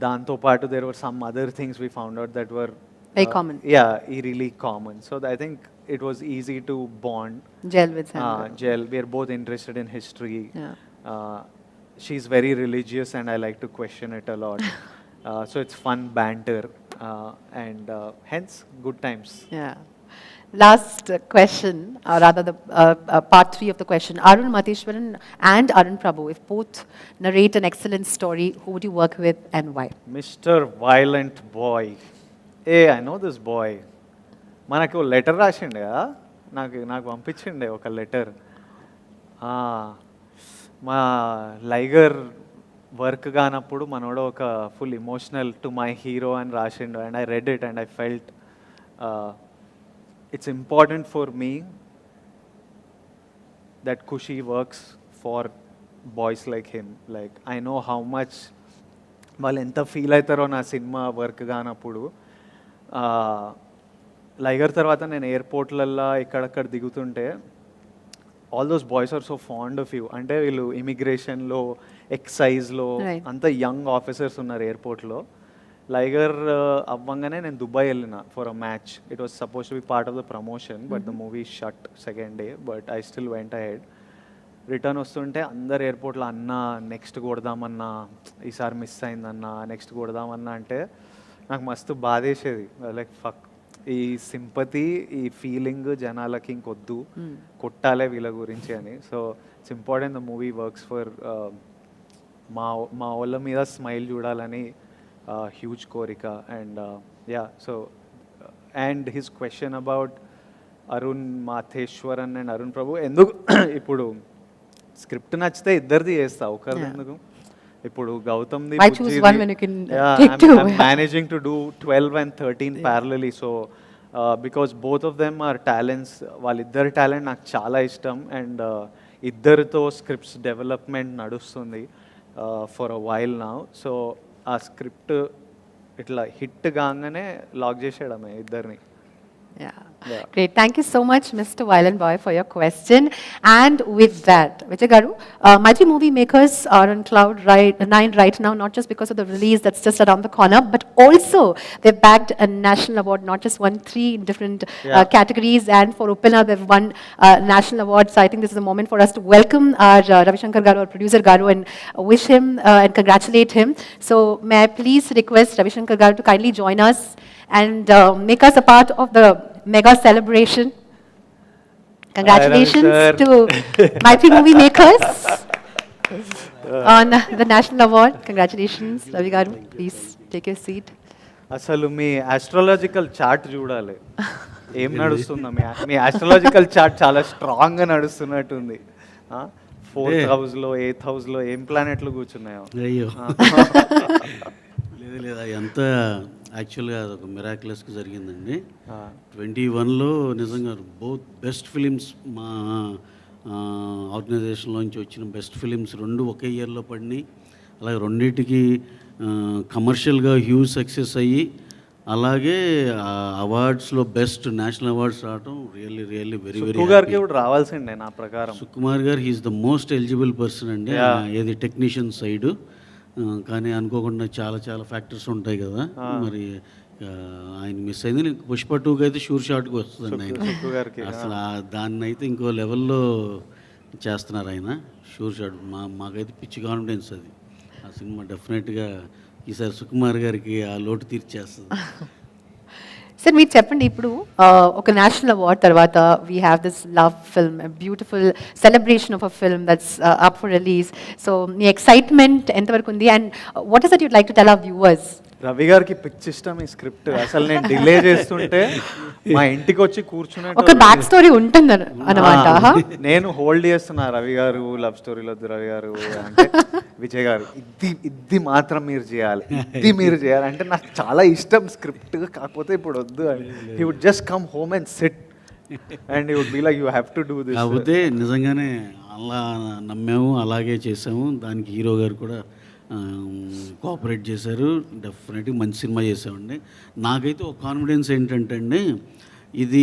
దాంతోపాటు there were some other things we found out that were Very common. Yeah, really common. So I think it was easy to bond. Gel with Sam Garu. Gel. We are both interested in history. Yeah. She's very religious and I like to question it a lot. So it's fun banter and hence good times. Yeah. Last question, or rather the part 3 of the question. Arun Matheshwaran and Arun Prabhu, if both narrate an excellent story, who would you work with and why? Mister violent boy. I know this boy. మనకు letter రాసిండే కదా, నాకు పంపించిండే ఒక letter. మా లైగర్ work కానప్పుడు మనోడు ఒక full emotional to my hero అని రాసిండు. And I read it and I felt it's important for me that Kushi works for boys like him. Like, I know how much వాళ్ళు ఎంత ఫీల్ అవుతారో నా సినిమా వర్క్ కానప్పుడు. లైగర్ తర్వాత నేను ఎయిర్పోర్ట్లల్లో ఇక్కడక్కడ దిగుతుంటే all those boys are so fond of you. అంటే వీళ్ళు ఇమిగ్రేషన్లో, ఎక్సైజ్లో అంత యంగ్ ఆఫీసర్స్ ఉన్నారు ఎయిర్పోర్ట్లో. లైగర్ అవ్వంగానే నేను దుబాయ్ వెళ్ళిన for a match. It was suppose to be part of the promotion, but the movie shut second day, but I still vent ahead. Return వస్తుంటే అందరు ఎయిర్పోర్ట్లో అన్న నెక్స్ట్ కొడదామన్నా, ఈసారి మిస్ అయిందన్నా, నెక్స్ట్ కొడదామన్నా అంటే నాకు మస్తు బాధేసేది. లైక్ ఫక్, ఈ సింపతి, ఈ ఫీలింగ్ జనాలకి ఇంకొద్దు, కొట్టాలే వీళ్ళ గురించి అని. So it's important the movie works for మా వాళ్ళ మీద స్మైల్ చూడాలని హ్యూజ్ కోరిక. And and his question about Arun Matheswaran and Arun Prabhu, ఎందుకు ఇప్పుడు స్క్రిప్ట్ నచ్చితే ఇద్దరిది చేస్తా, ఒకరిది ఎందుకు? ఇప్పుడు గౌతమ్ది managing to do 12 and 13 parallelly, so because both of them are talents. వాళ్ళిద్దరి టాలెంట్ నాకు చాలా ఇష్టం. అండ్ ఇద్దరితో స్క్రిప్ట్స్ డెవలప్మెంట్ నడుస్తుంది for a while now. So ఆ స్క్రిప్ట్ ఇట్లా హిట్ కాగానే లాక్ చేసేయడమే ఇద్దరిని. Yeah. Great. Thank you so much, Mr. Violent Boy, for your question. And with that, Vijay Garu, Maitri movie makers are on cloud 9 right now, not just because of the release that's just around the corner, but also they've bagged a national award, not just won 3 different categories, and for Upina they've won national awards. So I think this is a moment for us to welcome our Ravi Shankar Garu, our producer Garu, and wish him and congratulate him. So may I please request Ravi Shankar Garu to kindly join us and make us a part of the mega celebration. Congratulations to Maitri movie makers on the national award. Congratulations, Ravi Garu. Please take your seat. అసలు మీ astrological chart చూడాలి, ఏం నడుస్తుందో. మీ astrological chart చాలా స్ట్రాంగ్గా నడుస్తున్నట్టుంది. 4th హౌస్లో 8th హౌస్లో ఏం ప్లానెట్లు కూర్చున్నాయో. అయ్యో లేదు లేదు, ఎంత యాక్చువల్గా అదొక మిరాక్యులస్గా జరిగిందండి. 21లో నిజంగా బోత్ బెస్ట్ ఫిలిమ్స్ మా ఆర్గనైజేషన్లోంచి వచ్చిన బెస్ట్ ఫిలిమ్స్ 2 ఒకే ఇయర్లో పడినాయి. అలాగే రెండింటికి కమర్షియల్గా హ్యూజ్ సక్సెస్ అయ్యి, అలాగే అవార్డ్స్లో బెస్ట్ నేషనల్ అవార్డ్స్ రావడం రియల్లీ రియల్లీ వెరీ వెరీ గారికి కూడా రావాల్సిందే నా ప్రకారం. Sukumar garu he's the most eligible person అండి, ఏది టెక్నీషియన్ సైడు. కానీ అనుకోకుండా చాలా చాలా ఫ్యాక్టర్స్ ఉంటాయి కదా, మరి ఆయన మిస్ అయింది. పుష్ప 2కి అయితే షూర్ షాట్కి వస్తుందండి ఆయన. అసలు దాన్ని అయితే ఇంకో లెవెల్లో చేస్తున్నారు ఆయన, షూర్ షాట్. మాకైతే పిచ్చి కాన్ఫిడెన్స్ అది. ఆ సినిమా డెఫినెట్గా ఈసారి సుకుమార్ గారికి ఆ లోటు తీర్చేస్తుంది. సార్ మీరు చెప్పండి, ఇప్పుడు ఒక నేషనల్ అవార్డ్ తర్వాత we have this love film, beautiful celebration of a film that's up for release. So me excitement ఎంతవరకు ఉంది, and what is that you'd like to tell our viewers? Ravi గారికి పిచ్చి ఇష్టం ఈ స్క్రిప్ట్. అసలు నేను డిలే చేస్తుంటే మా ఇంటికి వచ్చి కూర్చునే ఒక బ్యాక్ స్టోరీ ఉంటుంది అన్నమాట. నేను హోల్డ్ చేస్తున్నా, రవి గారు లవ్ స్టోరీలో వద్దు రవి గారు అంటే, విజయ్ గారు ఇది మాత్రం మీరు చేయాలి, ఇది మీరు చేయాలి అంటే నాకు చాలా ఇష్టం స్క్రిప్ట్, కాకపోతే ఇప్పుడు వద్దు అని. He would just come home and sit and he would be like you have to do this. కాకపోతే నిజంగానే అలా నమ్మాము, అలాగే చేసాము. దానికి హీరో గారు కూడా కోఆపరేట్ చేశారు. డెఫినెట్గా మంచి సినిమా చేసామండి. నాకైతే ఒక కాన్ఫిడెన్స్ ఏంటంటే అండి, ఇది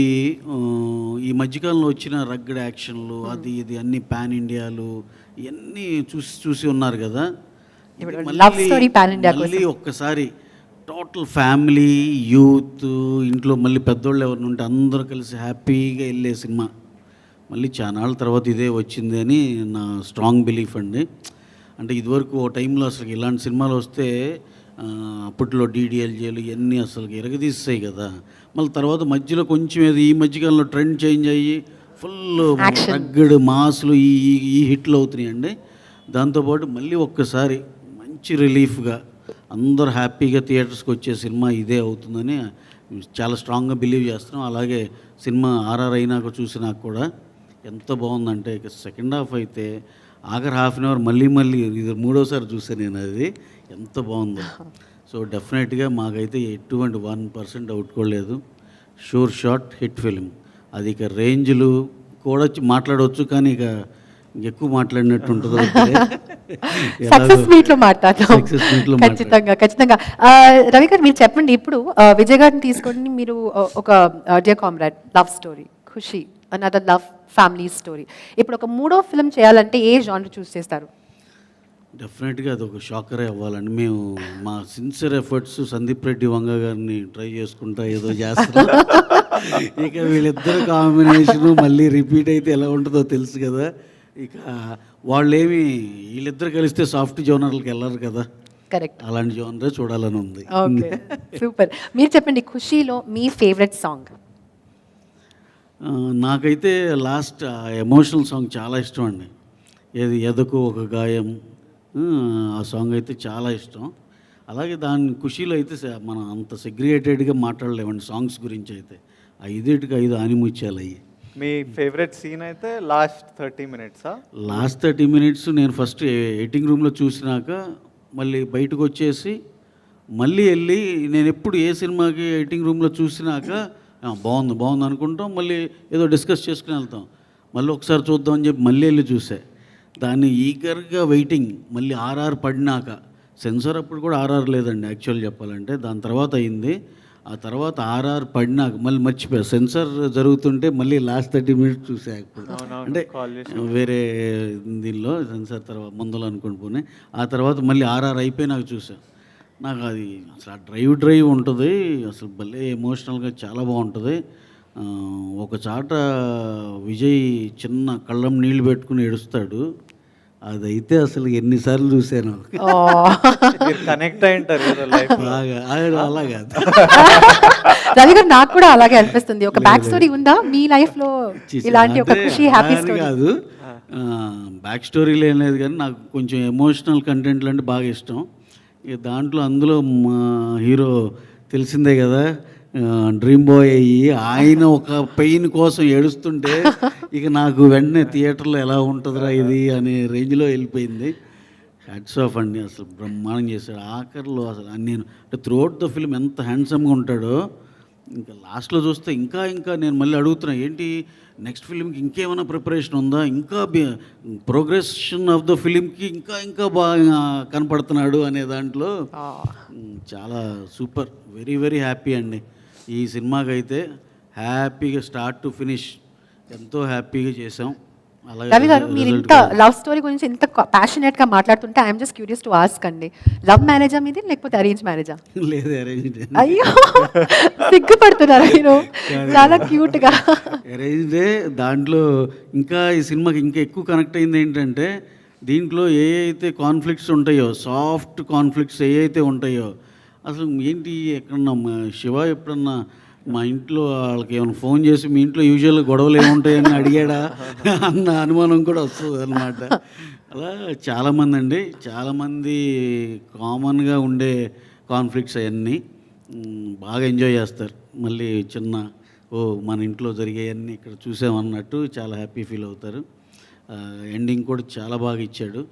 ఈ మధ్యకాలంలో వచ్చిన రగ్గడ్ యాక్షన్లు అది ఇది అన్ని పాన్ ఇండియాలు ఇవన్నీ చూసి ఉన్నారు కదా. మళ్ళీ ఒక్కసారి టోటల్ ఫ్యామిలీ, యూత్, ఇంట్లో మళ్ళీ పెద్దోళ్ళు ఎవరిని ఉంటే అందరూ కలిసి హ్యాపీగా వెళ్ళే సినిమా మళ్ళీ చాలా తర్వాత ఇదే వచ్చింది అని నా స్ట్రాంగ్ బిలీఫ్ అండి. అంటే ఇదివరకు ఓ టైంలో అసలు ఇలాంటి సినిమాలు వస్తే అప్పట్లో డీడీఎల్జేలు ఇవన్నీ అసలు ఎరగదీస్తాయి కదా. మళ్ళీ తర్వాత మధ్యలో కొంచెం ఏదో ఈ మధ్యకాలంలో ట్రెండ్ చేంజ్ అయ్యి ఫుల్ రగ్గడ్ మాస్లు ఈ హిట్లు అవుతున్నాయండి. దాంతోపాటు మళ్ళీ ఒక్కసారి మంచి రిలీఫ్గా అందరూ హ్యాపీగా థియేటర్స్కి వచ్చే సినిమా ఇదే అవుతుందని చాలా స్ట్రాంగ్గా బిలీవ్ చేస్తున్నాం. అలాగే సినిమా ఆర్ఆర్ అయినాక చూసినాక కూడా ఎంత బాగుందంటే ఇక సెకండ్ హాఫ్ అయితే ఆఖరి హాఫ్ అన్ అవర్ మళ్ళీ ఇది మూడోసారి చూసాను నేను. అది ఎంత బాగుందో. సో డెఫినెట్గా మాకైతే ఎటువంటి 1% డౌట్ కూడా లేదు. Sure shot hit film. అది ఇక రేంజ్లు కూడా మాట్లాడవచ్చు, కానీ ఇక ఎక్కువ మాట్లాడినట్టు ఉంటుంది. సక్సెస్ మీట్ లో మాట్లాడతాం ఖచ్చితంగా. రవి గారు మీరు చెప్పండి, ఇప్పుడు విజయ్ గారిని తీసుకొని మీరు ఒక డియర్ కామ్రేడ్ లవ్ స్టోరీ, ఖుషి అనదర్ లవ్ ఫ్యామిలీ స్టోరీ, ఇప్పుడు ఒక మూడో ఫిల్మ్ చేయాలంటే ఏ జానర్ చూస్ చేస్తారు? డెఫినెట్గా అది ఒక షాకరే అవ్వాలండి. మేము మా సిన్సియర్ ఎఫర్ట్స్ సందీప్ రెడ్డి వంగ గారిని ట్రై చేసుకుంటా ఏదో చేస్తాం. ఇక వీళ్ళిద్దరు కాంబినేషను మళ్ళీ రిపీట్ అయితే ఎలా ఉంటుందో తెలుసు కదా. ఇక వాళ్ళేమి వీళ్ళిద్దరు కలిస్తే సాఫ్ట్ జోనర్లకు వెళ్ళరు కదా. కరెక్ట్. అలాంటి జోనరే చూడాలని ఉంది. Okay, super. మీరు చెప్పండి, ఖుషీలో మీ ఫేవరెట్ సాంగ్? నాకైతే లాస్ట్ ఎమోషనల్ సాంగ్ చాలా ఇష్టం అండి. ఏది ఎదకు ఒక గాయం, ఆ సాంగ్ అయితే చాలా ఇష్టం. అలాగే దాని ఖుషీలో అయితే మనం అంత సెగ్రిగేటెడ్గా మాట్లాడలేమండి సాంగ్స్ గురించి. అయితే 5 ఆనిముత్యాలు అయ్యి. మీ ఫేవరెట్ సీన్ అయితే లాస్ట్ 30 minutes? లాస్ట్ 30 minutes నేను ఫస్ట్ ఎడిటింగ్ రూమ్లో చూసినాక మళ్ళీ బయటకు వచ్చేసి మళ్ళీ వెళ్ళి నేను ఎప్పుడు ఏ సినిమాకి ఎడిటింగ్ రూమ్లో చూసినాక బాగుంది అనుకుంటాం, మళ్ళీ ఏదో డిస్కస్ చేసుకుని వెళ్తాం. మళ్ళీ ఒకసారి చూద్దామని చెప్పి మళ్ళీ వెళ్ళి చూసా. దాన్ని ఈగర్గా వెయిటింగ్. మళ్ళీ ఆర్ఆర్ పడినాక, సెన్సార్ అప్పుడు కూడా ఆర్ఆర్ లేదండి యాక్చువల్ చెప్పాలంటే, దాని తర్వాత అయింది. ఆ తర్వాత ఆర్ఆర్ పడినాక మళ్ళీ మర్చిపోయా. సెన్సార్ జరుగుతుంటే మళ్ళీ లాస్ట్ 30 minutes చూసా. అంటే వేరే దీనిలో సెన్సార్ తర్వాత ముందులో అనుకుని పోనీ, ఆ తర్వాత మళ్ళీ ఆర్ఆర్ అయిపోయి నాకు చూసా. నాకు అది అసలు ఆ డ్రైవ్ ఉంటుంది అసలు భలే ఎమోషనల్గా చాలా బాగుంటుంది. ఒక చాట విజయ్ చిన్న కళ్ళం నీళ్ళు పెట్టుకుని ఏడుస్తాడు. అదైతే అసలు ఎన్నిసార్లు చూశాను. కనెక్ట్ అయింటారు అలాగా. రవి గారు, నాకు కూడా అలాగే అనిపిస్తుంది. ఒక బ్యాక్ స్టోరీ ఉందా మీ లైఫ్ లో ఇలాంటి ఒక ఖుషి హ్యాపీ స్టోరీ? కాదు, బ్యాక్ స్టోరీలు ఏం లేదు, కానీ నాకు కొంచెం ఎమోషనల్ కంటెంట్లు అంటే బాగా ఇష్టం. ఇక దాంట్లో అందులో మా హీరో తెలిసిందే కదా, డ్రీమ్ బాయ్ అయ్యి ఆయన ఒక పెయిన్ కోసం ఏడుస్తుంటే ఇక నాకు వెంటనే థియేటర్లో ఎలా ఉంటుందిరా ఇది అనే రేంజ్లో వెళ్ళిపోయింది. హ్యాట్స్ ఆఫ్ అండి, అసలు బ్రహ్మాండం చేశాడు. ఆఖరిలో అసలు నేను అంటే త్రూఅవుట్ ద ఫిల్మ్ ఎంత హ్యాండ్సమ్గా ఉంటాడో, ఇంకా లాస్ట్లో చూస్తే ఇంకా నేను మళ్ళీ అడుగుతున్నా, ఏంటి నెక్స్ట్ ఫిలింకి ఇంకేమైనా ప్రిపరేషన్ ఉందా, ఇంకా ప్రోగ్రెషన్ ఆఫ్ ద ఫిలింకి ఇంకా బాగా కనపడుతున్నాడు అనే దాంట్లో చాలా సూపర్. వెరీ హ్యాపీ అండి. ఈ సినిమాకి అయితే హ్యాపీగా స్టార్ట్ టు ఫినిష్ ఎంతో హ్యాపీగా చేసాం. రవి గారు, మీరు ఇంత లవ్ స్టోరీ గురించి ఇంత ప్యాషనేట్ గా మాట్లాడుతుంటే I'm just curious to ask అండి, లవ్ మ్యారేజా మీది లేకపోతే అరేంజ్ మ్యారేజా? లేదు, అరేంజ్. అయ్యో, సిగ్గుపడుతున్నారు మీరు చాలా క్యూట్ గా. అరేంజ్డే. దాంట్లో ఇంకా ఈ సినిమాకి ఇంకా ఎక్కువ కనెక్ట్ అయింది ఏంటంటే, దీంట్లో ఏ అయితే కాన్ఫ్లిక్ట్స్ ఉంటాయో, సాఫ్ట్ కాన్ఫ్లిక్ట్స్ ఏ అయితే ఉంటాయో, అసలు ఏంటి ఎక్కడన్నా శివ ఎప్పుడన్నా మా ఇంట్లో వాళ్ళకి ఏమైనా ఫోన్ చేసి మీ ఇంట్లో యూజువల్గా గొడవలు ఏముంటాయని అడిగాడా అన్న అనుమానం కూడా వస్తుంది అనమాట. అలా చాలామంది కామన్గా ఉండే కాన్ఫ్లిక్ట్స్ అవన్నీ బాగా ఎంజాయ్ చేస్తారు. మళ్ళీ మన ఇంట్లో జరిగేవన్నీ ఇక్కడ చూసామన్నట్టు చాలా హ్యాపీ ఫీల్ అవుతారు. ఎండింగ్ కూడా చాలా బాగా ఇచ్చాడు.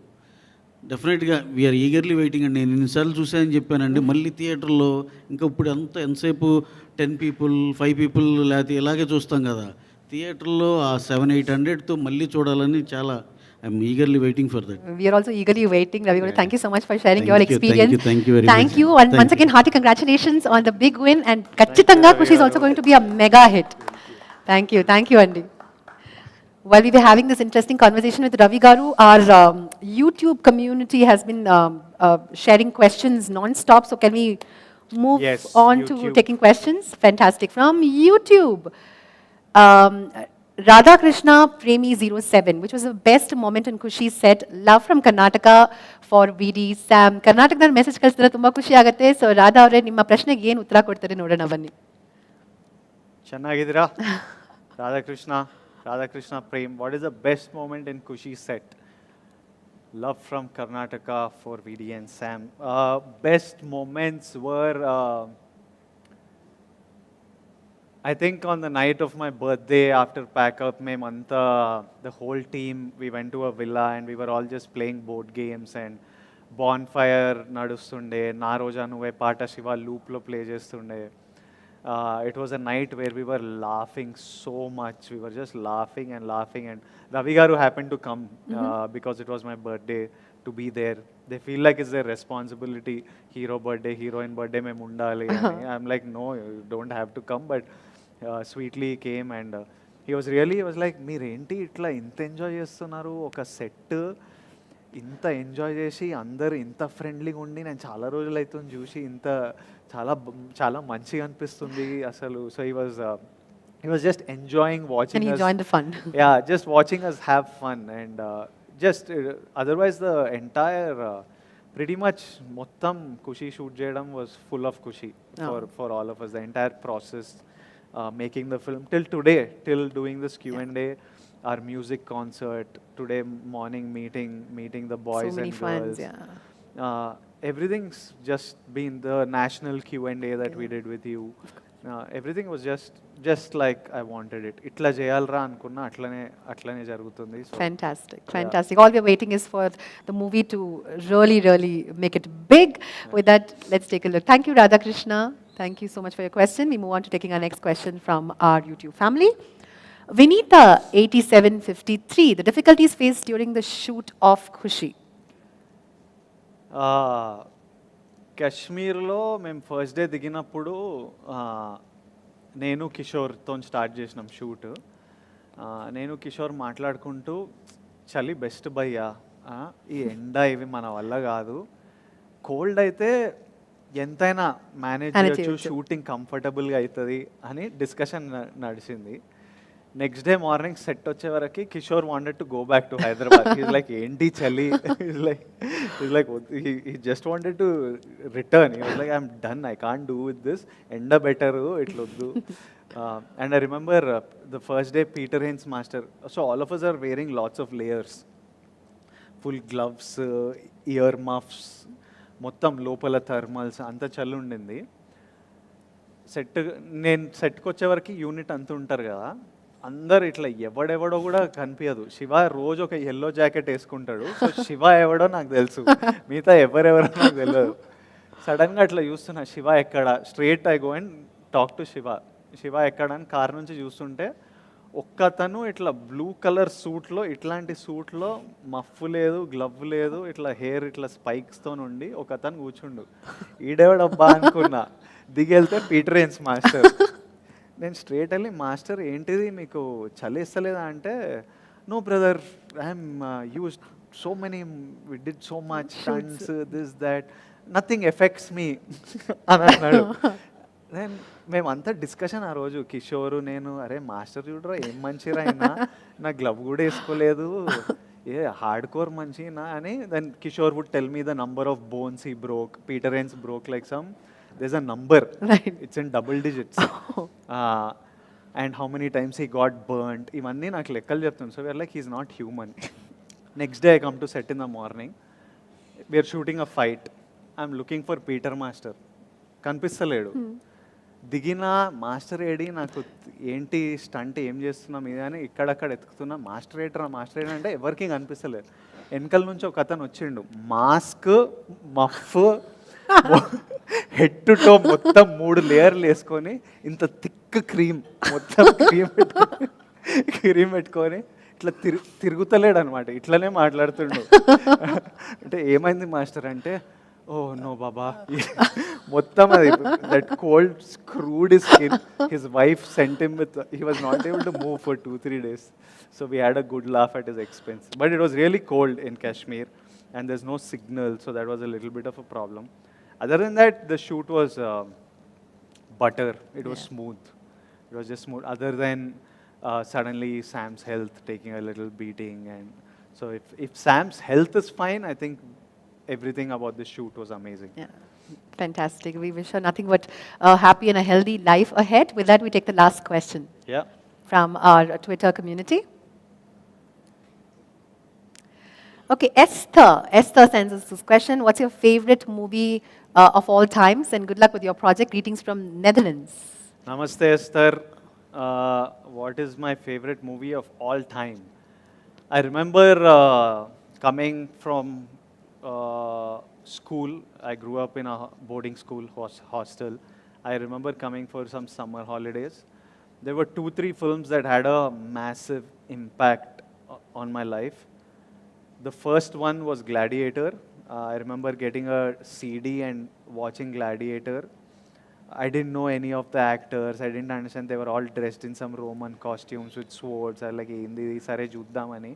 డెఫినెట్గా వీఆర్ ఈగర్లీ వెయిటింగ్ అండి. నేను ఎన్నిసార్లు చూసానని చెప్పానండి, మళ్ళీ థియేటర్లో ఇంకా ఇప్పుడు ఎంతసేపు 10 people 5 people లేకపోతే ఇలాగే చూస్తాం కదా, థియేటర్లో ఆ 700-800తో మళ్ళీ చూడాలని చాలా I'm eagerly waiting for that. We're also eagerly waiting. Ravi గారు, thank you so much for sharing your experience. Thank you and once again hearty congratulations on the big win, and ఖచ్చితంగా Kushi is also going to be a mega hit. Thank you అండి. While we were having this interesting conversation with Ravi Garu, our YouTube community has been sharing questions non-stop. So can we move on YouTube. to taking questions? Fantastic. From YouTube, Radha Krishna Premi 07, which was the best moment in Kushi set. Love from Karnataka for VD Sam. ಕರ್ನಾಟಕದಲ್ಲಿ message ಕಳಿಸಿದ್ರೆ ತುಂಬ ಖುಷಿ ಆಗುತ್ತೆ. So Radha ಅವರೇ ನಿಮ್ಮ ಪ್ರಶ್ನೆಗೆ ಏನು ಉತ್ತರ ಕೊಡ್ತಾರೆ ನೋಡೋಣ ಬನ್ನಿ. ಚೆನ್ನಾಗಿದ್ದೀರಾ? Radhakrishna Prem, what is the best moment in Kushi set? Love from Karnataka for VD and Sam. Best moments were, I think on the night of my birthday, after pack up, Manta, the whole team, we went to a villa and we were all just playing board games and bonfire nadustunde, Na Roja Nuve Pata Shiva loop lo play chestunde. It was a night where we were laughing so much. We were just laughing and Ravi Garu happened to come because it was my birthday to be there. They feel like it's their responsibility. Hero birthday, heroine birthday, mein undali. I'm like, no, you don't have to come. But sweetly he came and he was like, మీరేంటి ఇట్లా ఇంత enjoy చేస్తున్నారు ఒక set ఇంత enjoy చేసి అందరు ఇంత ఫ్రెండ్లీగా ఉండి నేను చాలా రోజులు అవుతుంది చూసి ఇంత చాలా మంచిగా అనిపిస్తుంది అసలు. So he was just enjoying watching And he us. joined the fun. Yeah, just watching us have fun and just otherwise the entire pretty much mottam Kushi shoot cheyadam was full of Kushi for all of us. The entire process, making the film till today, till doing this Q&A, our music concert, today morning meeting the boys So many and fans, girls. yeah. Everything's just been the national Q&A that we did with you. Everything was just like I wanted it. Itla cheyalra anukunna atlane jarugutundi. So Fantastic. All we're waiting is for the movie to really make it big. With that, let's take a look. Thank you, Radha Krishna. Thank you so much for your question. We move on to taking our next question from our YouTube family. Vinita 8753, the difficulties faced during the shoot of Khushi. కాశ్మీర్లో మేము first day దిగినప్పుడు నేను కిషోర్తో start చేసినాం shoot. నేను కిషోర్ మాట్లాడుకుంటూ చలి best భయ్యా, ఈ ఎండ ఇవి మన వల్ల కాదు, కోల్డ్ అయితే ఎంతైనా మేనేజ్ చేయొచ్చు, షూటింగ్ కంఫర్టబుల్గా అవుతుంది అని డిస్కషన్ నడిచింది. నెక్స్ట్ డే మార్నింగ్ సెట్ వచ్చే వరకు Kishore wanted to go back to Hyderabad. Is like ఏంటి చలి, is like he just wanted to return. Is like I'm done, I can't do with this, ఎండ బెటరు ఇట్లొద్దు. And I remember the first day Peter Heins master, so all of us are wearing lots of layers, full gloves, ear muffs, మొత్తం లోపల thermals, అంత చలి ఉండింది. నేను సెట్కి వచ్చేవరకు యూనిట్ అంత ఉంటారు కదా, అందరు ఇట్లా ఎవడెవడో కూడా కనిపించదు. శివ రోజు ఒక ఎల్లో జాకెట్ వేసుకుంటాడు, సో శివ ఎవడో నాకు తెలుసు, మిగతా ఎవరెవరో నాకు తెలియదు. సడన్గా అట్లా చూస్తున్నా శివ ఎక్కడ, straight I go and talk to Shiva ఎక్కడ అని కార్ నుంచి చూస్తుంటే ఒక్కతను ఇట్లా బ్లూ కలర్ సూట్లో, ఇట్లాంటి సూట్లో మఫ్ లేదు, గ్లవ్ లేదు, ఇట్లా హెయిర్ ఇట్లా స్పైక్స్తో ఉండి ఒకతను కూర్చుండు. ఈడేవాడబ్బా అనుకున్నా. దిగెళ్తే పీటర్ హెన్స్ మాస్టర్. నేను స్ట్రేట్ వెళ్ళి, మాస్టర్ ఏంటిది మీకు చలిస్తలేదా అంటే, no brother, I'm use so many, we did so much stunts, this that, nothing effects me అని అన్నాడు. దెన్ మేమంతా డిస్కషన్ ఆ రోజు, కిషోరు నేను, అరే మాస్టర్ చూడరా ఏం మంచిరా అయినా, నా గ్లవ్ కూడా వేసుకోలేదు, ఏ హార్డ్ కోర్ మంచినా అని. Then Kishore would tell me the number of bones he broke, Peter Hans broke like some, there's a number, right? It's in double digits. And how many times he got burnt, ivanni నాకు లెక్కలు చెప్తాను. So we are like, he's not human. Next day I come to set in the morning, we are shooting a fight, I'm looking for Peter master, కనిపిస్తలేడు. దిగిన master AD, నాకు ఏంటి stunt ఏం చేస్తున్నాం ఇది అని ఇక్కడక్కడ ఎత్తుకుతున్నా, మాస్టర్ ఏటరా అంటే ఎవరికి కనిపిస్తలేదు. వెనకల నుంచి ఒక అతను వచ్చిండు, మాస్క్, మఫ్, హెడ్ టు టో మొత్తం 3 లేయర్లు వేసుకొని, ఇంత థిక్ క్రీమ్, మొత్తం క్రీమ్ పెట్టుకొని ఇట్లా తిరుగుతలేడు అనమాట, ఇట్లనే మాట్లాడుతుండు. అంటే ఏమైంది మాస్టర్ అంటే, ఓ నో బాబా, మొత్తం అది that cold screwed his skin. His wife sent him with, he was not able to move for 2-3 days. So we had a good laugh at his expense. But it was really cold in Kashmir and there's no signal, so that was a little bit of a problem. Other than that, the shoot was butter. It was smooth. It was just smooth. Other than suddenly Sam's health taking a little beating, and so if Sam's health is fine, I think everything about the shoot was amazing. Yeah. Fantastic. We wish her nothing but a happy and a healthy life ahead. With that, we take the last question Yeah. from our Twitter community. Okay, Esther. Esther sends us this question. What's your favorite movie of all times? And good luck with your project. Greetings from Netherlands. Namaste, Esther. What is my favorite movie of all time? I remember coming from school. I grew up in a boarding school hostel. I remember coming for some summer holidays. There were 2, 3 films that had a massive impact on my life. The first one was Gladiator. I remember getting a CD and watching Gladiator. I didn't know any of the actors. I didn't understand. They were all dressed in some Roman costumes with swords. I like, "Endi sare chuddamani."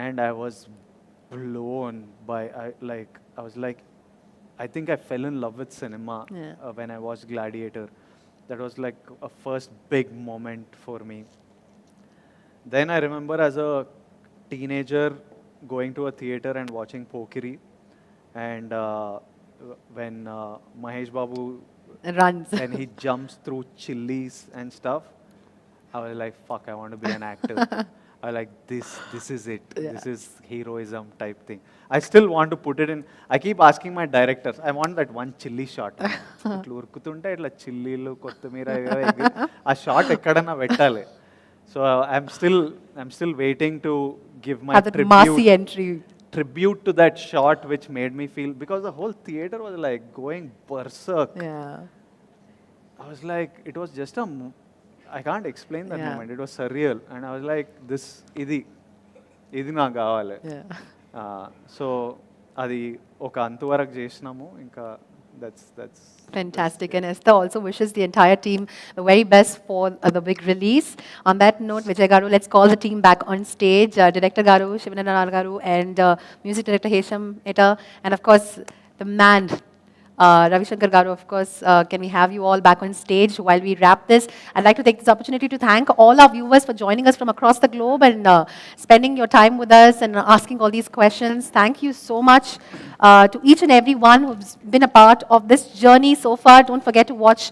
And I was blown by. I was like, I think I fell in love with cinema Yeah. when I watched Gladiator. That was like a first big moment for me. Then I remember as a teenager going to a theater and watching Pokiri, and when Mahesh Babu, Runs. when he jumps through chilies and stuff, I was like, fuck, I want to be an actor. I was like, this is it. Yeah. This is heroism type thing. I still want to put it in. I keep asking my directors, I want that one chilli shot. ఇట్లా ఉరుకుతుంటే ఇట్లా చిల్లీలు కొత్తిమీర ఆ shot ఎక్కడన్నా పెట్టాలి. So I'm still waiting to give my Have that massy entry. tribute to that shot, which made me feel, because the whole theater was like going berserk. Yeah. I was like, it was just I can't explain that Yeah. moment. It was surreal, and I was like, ఇది నాకు కావాలి. Yeah. So అది ఒక అంతవరకు చేసినాము, ఇంకా that's Fantastic. And Esther also wishes the entire team the very best for the big release. On that note, Vijay Garu, let's call the team back on stage. Director Garu, Shiva Garu, and music director Hesham Etta, and of course, the man, Ravi Shankar Garu, of course. Can we have you all back on stage while we wrap this? I'd like to take this opportunity to thank all our viewers for joining us from across the globe and spending your time with us and asking all these questions. Thank you so much to each and every one who's been a part of this journey so far. Don't forget to watch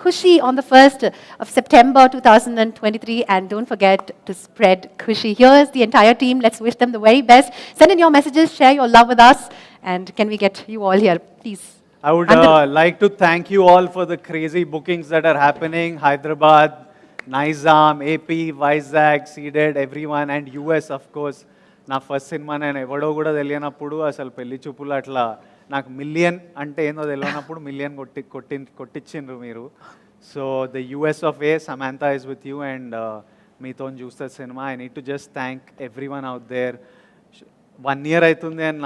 Khushi on the 1st of September 2023, and don't forget to spread Khushi. Here's the entire team. Let's wish them the very best. Send in your messages, share your love with us, and can we get you all here, please? I would like to thank you all for the crazy bookings that are happening. Hyderabad, Nizam, AP, Vizag, Seeded, everyone, and US, of course. నా first cinema నేను ఎవడో కూడా తెలియనప్పుడు అసలు పెళ్లి చూపులు అట్లా నాకు మిలియన్ అంటే ఏందో తెలియనప్పుడు మిలియన్ కొట్టించిండ్రు మీరు. So the US of A, Samantha is with you, and మీతో చూస్తే cinema. I need to just thank everyone out there. 1 year అవుతుంది అని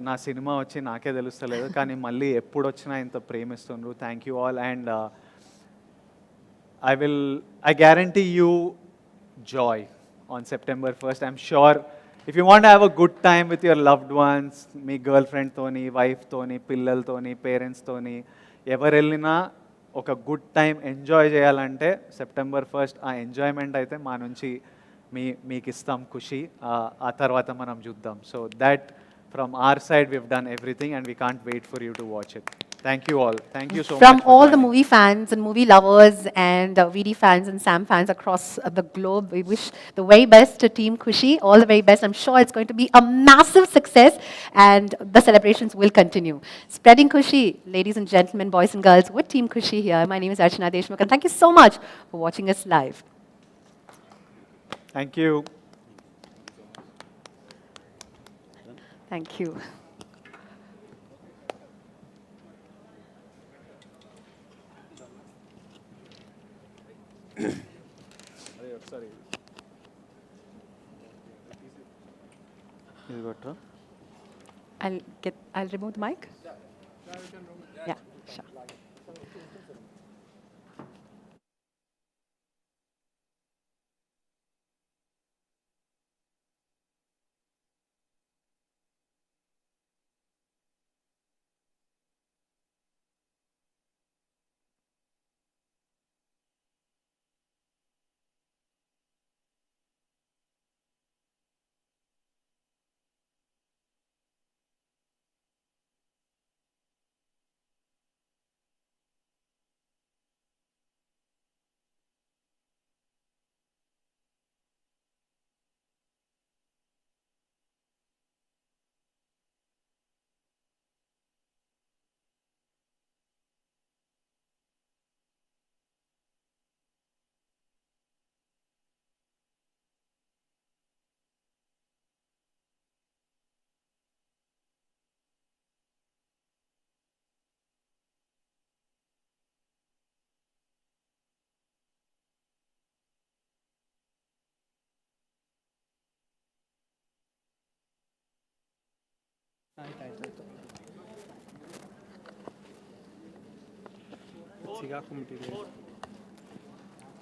నా సినిమా వచ్చి నాకే తెలుస్తలేదు, కానీ మళ్ళీ ఎప్పుడు వచ్చినా ఇంత ప్రేమిస్తుండ్రు. Thank you all, and I guarantee you joy on September 1st. I'm sure if you want to have a good time with your loved ones, మీ గర్ల్ ఫ్రెండ్తోని, వైఫ్తోని, పిల్లలతోని, పేరెంట్స్తోని, ఎవరు వెళ్ళినా ఒక గుడ్ టైం ఎంజాయ్ చేయాలంటే September 1st ఆ ఎంజాయ్మెంట్ అయితే మా నుంచి మీకు ఇస్తాం ఖుషి. ఆ తర్వాత మనం చూద్దాం. So that from our side we've done everything, and we can't wait for you to watch it. Thank you all. Thank you so much. From all the joining. movie fans and movie lovers and VD fans and Sam fans across the globe, we wish the very best to Team Khushi. All the very best. I'm sure it's going to be a massive success, and the celebrations will continue. Spreading Khushi, ladies and gentlemen, boys and girls, with Team Khushi here. My name is Archana Deshmukh, and thank you so much for watching us live. Thank you. Thank you. I'll remove the mic. Yeah, sure.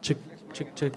Check, check, check.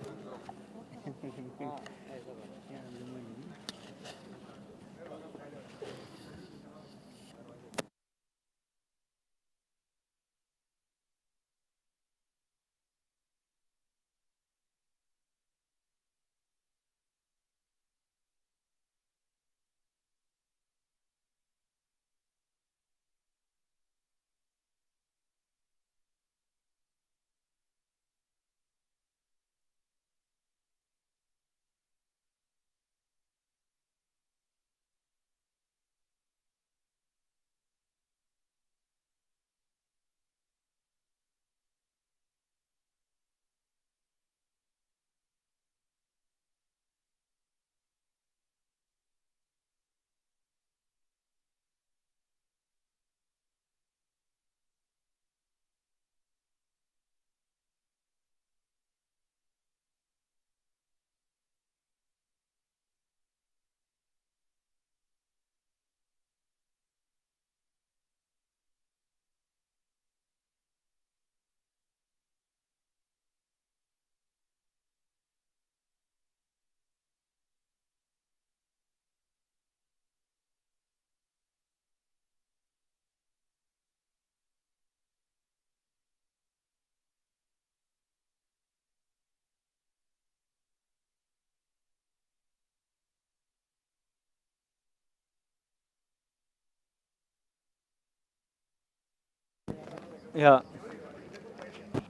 Yeah.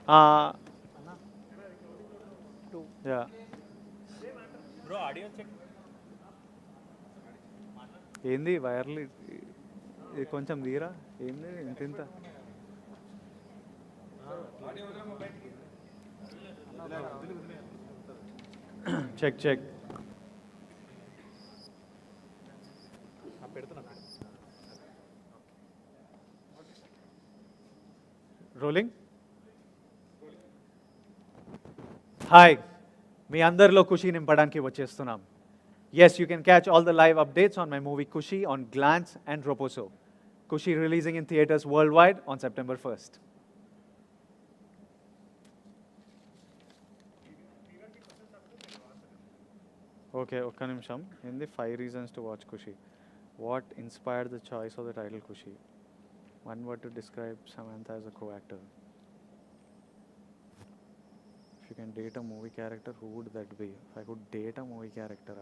Uh, yeah. ఏంది వైర్లు ఇది కొంచెం తీరా ఏంది ఇంత ఇంత check check rolling hi మీ అందరిలో ఖుషి నింపడానికి వచ్చేస్తున్నాం Yes, you can catch all the live updates on my movie Kushi on Glance and Roposo. Kushi releasing in theaters worldwide on September 1st. Okay, ఒక్క నిమిషం. In the 5 reasons to watch Kushi. What inspired the choice of the title Kushi? One word to describe Samantha as a co-actor. If you can date a movie character, who would that be? If I could date a movie character,